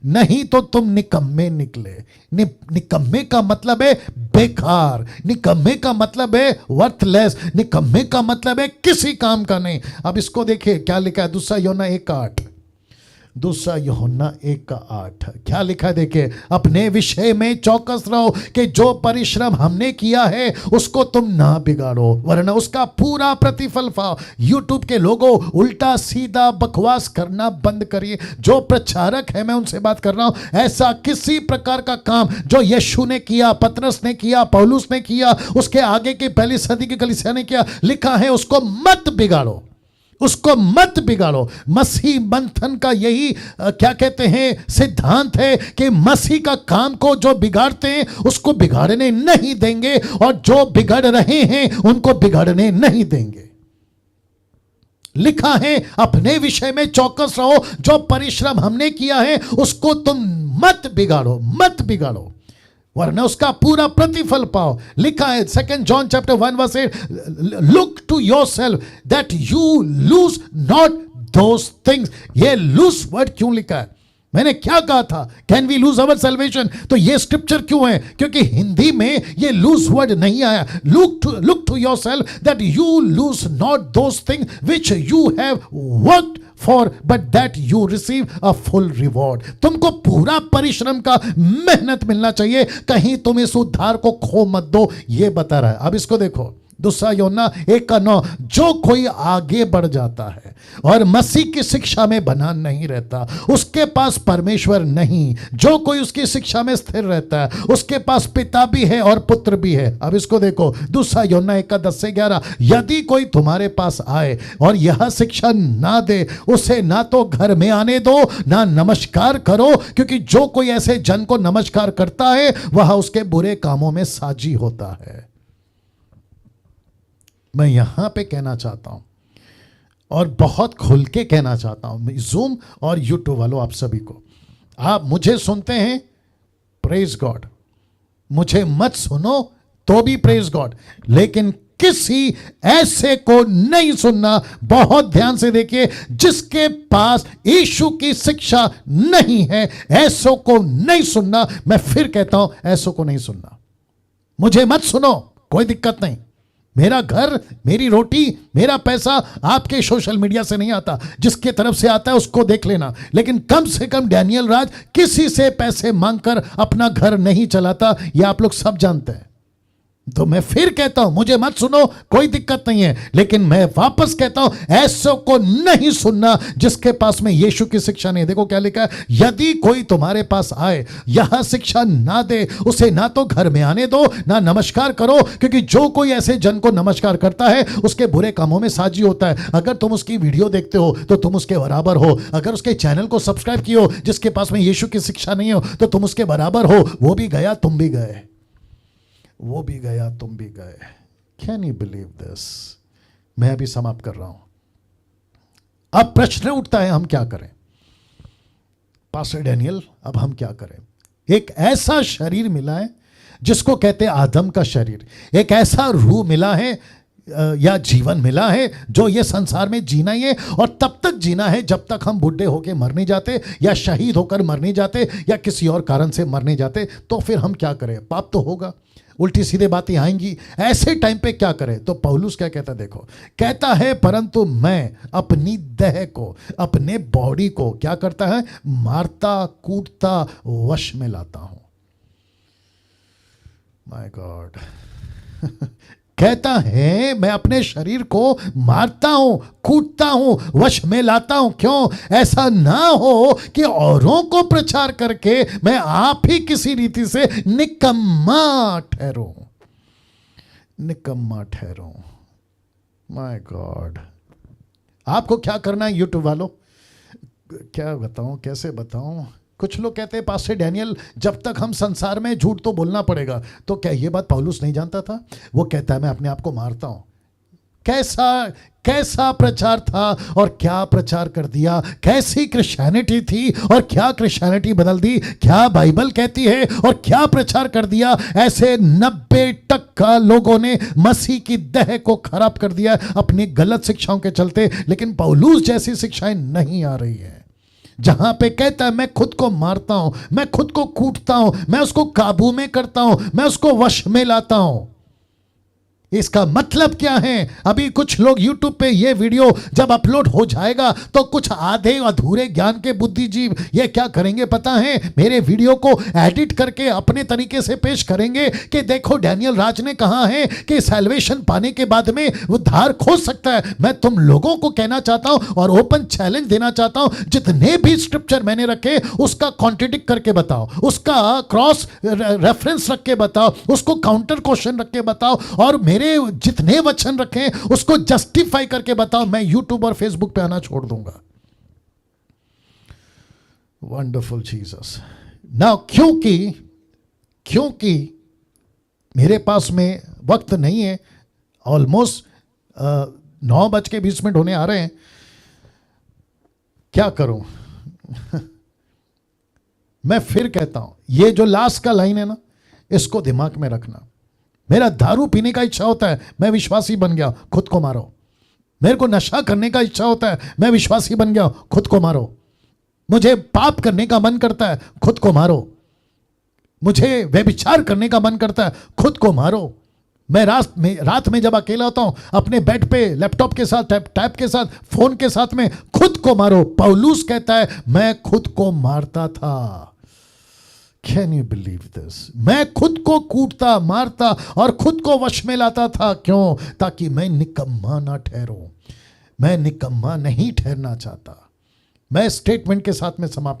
A: नहीं तो तुम निकम्मे निकले। निकम्मे का मतलब है बेकार। निकम्मे का मतलब है वर्थलेस। निकम्मे का मतलब है किसी काम का नहीं। अब इसको देखिए क्या लिखा है, 2 यूहन्ना 1:8। 2 यूहन्ना 1:8 क्या लिखा है देखिए, अपने विषय में चौकस रहो कि जो परिश्रम हमने किया है उसको तुम ना बिगाड़ो, वरना उसका पूरा प्रतिफल पाओ। यूट्यूब के लोगों, उल्टा सीधा बकवास करना बंद करिए। जो प्रचारक है, मैं उनसे बात कर रहा हूं, ऐसा किसी प्रकार का काम जो यीशु ने किया, पतरस ने किया, पौलुस ने किया, उसके आगे की पहली सदी की कलीसिया ने किया, लिखा है उसको मत बिगाड़ो। उसको मत बिगाड़ो। मसीह मंथन का यही क्या कहते हैं सिद्धांत है कि मसीह का काम को जो बिगाड़ते हैं उसको बिगाड़ने नहीं देंगे, और जो बिगड़ रहे हैं उनको बिगाड़ने नहीं देंगे। लिखा है, अपने विषय में चौकस रहो, जो परिश्रम हमने किया है उसको तुम मत बिगाड़ो, मत बिगाड़ो, वरना उसका पूरा प्रतिफल पाओ। लिखा है 2 John chapter 1:8, look to yourself that you lose not those things. ये लूज वर्ड क्यों लिखा है? मैंने क्या कहा था, can we lose our salvation? तो ये स्क्रिप्चर क्यों है? क्योंकि हिंदी में ये लूज वर्ड नहीं आया। Look to yourself that you lose not those things which you have worked for but that you receive a full reward. तुमको पूरा परिश्रम का मेहनत मिलना चाहिए, कहीं तुम इस उद्धार को खो मत दो, ये बता रहा है। अब इसको देखो, 2 यूहन्ना 1:9, जो कोई आगे बढ़ जाता है और मसीह की शिक्षा में बना नहीं रहता, उसके पास परमेश्वर नहीं। जो कोई उसकी शिक्षा में स्थिर रहता है, उसके पास पिता भी है और पुत्र भी है। अब इसको देखो, 2 यूहन्ना 1:10-11, यदि कोई तुम्हारे पास आए और यह शिक्षा ना दे, उसे ना तो घर में आने दो, ना नमस्कार करो, क्योंकि जो कोई ऐसे जन को नमस्कार करता है वह उसके बुरे कामों में साझी होता है। मैं यहां पे कहना चाहता हूं, और बहुत खुल के कहना चाहता हूं, जूम और यूट्यूब वालों, आप सभी को, आप मुझे सुनते हैं, प्रेज गॉड। मुझे मत सुनो तो भी प्रेज गॉड, लेकिन किसी ऐसे को नहीं सुनना। बहुत ध्यान से देखिए, जिसके पास यीशु की शिक्षा नहीं है, ऐसों को नहीं सुनना। मैं फिर कहता हूं, ऐसों को नहीं सुनना। मुझे मत सुनो, कोई दिक्कत नहीं। मेरा घर, मेरी रोटी, मेरा पैसा आपके सोशल मीडिया से नहीं आता। जिसके तरफ से आता है उसको देख लेना, लेकिन कम से कम डैनियल राज किसी से पैसे मांगकर अपना घर नहीं चलाता, ये आप लोग सब जानते हैं। तो मैं फिर कहता हूं, मुझे मत सुनो, कोई दिक्कत नहीं है, लेकिन मैं वापस कहता हूं, ऐसों को नहीं सुनना जिसके पास में यीशु की शिक्षा नहीं। देखो क्या लिखा है, यदि कोई तुम्हारे पास आए, यह शिक्षा ना दे, उसे ना तो घर में आने दो, ना नमस्कार करो, क्योंकि जो कोई ऐसे जन को नमस्कार करता है उसके बुरे कामों में साझी होता है। अगर तुम उसकी वीडियो देखते हो तो तुम उसके बराबर हो। अगर उसके चैनल को सब्सक्राइब किए हो जिसके पास में यीशु की शिक्षा नहीं हो, तो तुम उसके बराबर हो। वो भी गया, तुम भी गए, वो भी गया, तुम भी गए। Can you believe this? मैं अभी समाप्त कर रहा हूं। अब प्रश्न उठता है, हम क्या करें पास्टर डैनियल? अब हम क्या करें? एक ऐसा शरीर मिला है जिसको कहते हैं आदम का शरीर, एक ऐसा रूह मिला है या जीवन मिला है जो ये संसार में जीना ही है, और तब तक जीना है जब तक हम बुढ़े होकर मर नहीं जाते, या शहीद होकर मर नहीं जाते, या किसी और कारण से मर नहीं जाते। तो फिर हम क्या करें? पाप तो होगा, उल्टी सीधे बातें आएंगी। ऐसे टाइम पे क्या करें? तो पौलुस क्या कहता है देखो, कहता है, परंतु मैं अपनी देह को, अपने बॉडी को क्या करता है? मारता कूटता वश में लाता हूं। My God. कहता है मैं अपने शरीर को मारता हूं, कूटता हूं, वश में लाता हूं। क्यों? ऐसा ना हो कि औरों को प्रचार करके मैं आप ही किसी रीति से निकम्मा ठहरूं, निकम्मा ठहरूं। माय गॉड, आपको क्या करना है यूट्यूब वालों? क्या बताऊं, कैसे बताऊं? कुछ लोग कहते हैं पास्टर डैनियल जब तक हम संसार में झूठ तो बोलना पड़ेगा। तो क्या ये बात पौलुस नहीं जानता था? वो कहता है मैं अपने आप को मारता हूं। कैसा प्रचार था और क्या प्रचार कर दिया। कैसी क्रिश्चियनिटी थी और क्या क्रिश्चियनिटी बदल दी। क्या बाइबल कहती है और क्या प्रचार कर दिया। ऐसे 90% लोगों ने मसीह की देह को खराब कर दिया अपनी गलत शिक्षाओं के चलते। लेकिन पौलुस जैसी शिक्षाएं नहीं आ रही है, जहां पे कहता है मैं खुद को मारता हूं, मैं खुद को कूटता हूं, मैं उसको काबू में करता हूं, मैं उसको वश में लाता हूं। इसका मतलब क्या है? अभी कुछ लोग YouTube पे ये वीडियो जब अपलोड हो जाएगा तो कुछ आधे अधूरे ज्ञान के बुद्धिजीव ये क्या करेंगे पता है? मेरे वीडियो को एडिट करके अपने तरीके से पेश करेंगे कि देखो डैनियल राज ने कहा है कि सैल्वेशन पाने के बाद में उद्धार खो सकता है। मैं तुम लोगों को कहना चाहता हूं और ओपन चैलेंज देना चाहता हूं, जितने भी स्क्रिप्चर मैंने रखे उसका कॉन्ट्रडिक्ट करके बताओ, उसका क्रॉस रेफरेंस रख के बताओ, उसको काउंटर क्वेश्चन रख के बताओ और मेरे जितने वचन रखे उसको जस्टिफाई करके बताओ। मैं यूट्यूब और फेसबुक पे आना छोड़ दूंगा। Wonderful Jesus. नाउ क्योंकि मेरे पास में वक्त नहीं है, ऑलमोस्ट 9:20 होने आ रहे हैं, क्या करूं? मैं फिर कहता हूं, ये जो लास्ट का लाइन है ना, इसको दिमाग में रखना। मेरा दारू पीने का इच्छा होता है, मैं विश्वासी बन गया, खुद को मारो। मेरे को नशा करने का इच्छा होता है, मैं विश्वासी बन गया, खुद को मारो। मुझे पाप करने का मन करता है, खुद को मारो। मुझे व्यभिचार करने का मन करता है, खुद को मारो। मैं रात में जब अकेला होता हूं अपने बेड पे लैपटॉप के साथ, टैब के साथ, फोन के साथ में, खुद को मारो। पौलुस कहता है मैं खुद को मारता था। Can you believe this? मैं खुद को कूटता, मारता और खुद को वश में लाता था। क्यों? ताकि मैं निकम्मा ना ठहरूं। मैं निकम्मा नहीं ठहरना चाहता। मैं स्टेटमेंट के साथ में समाप्त कर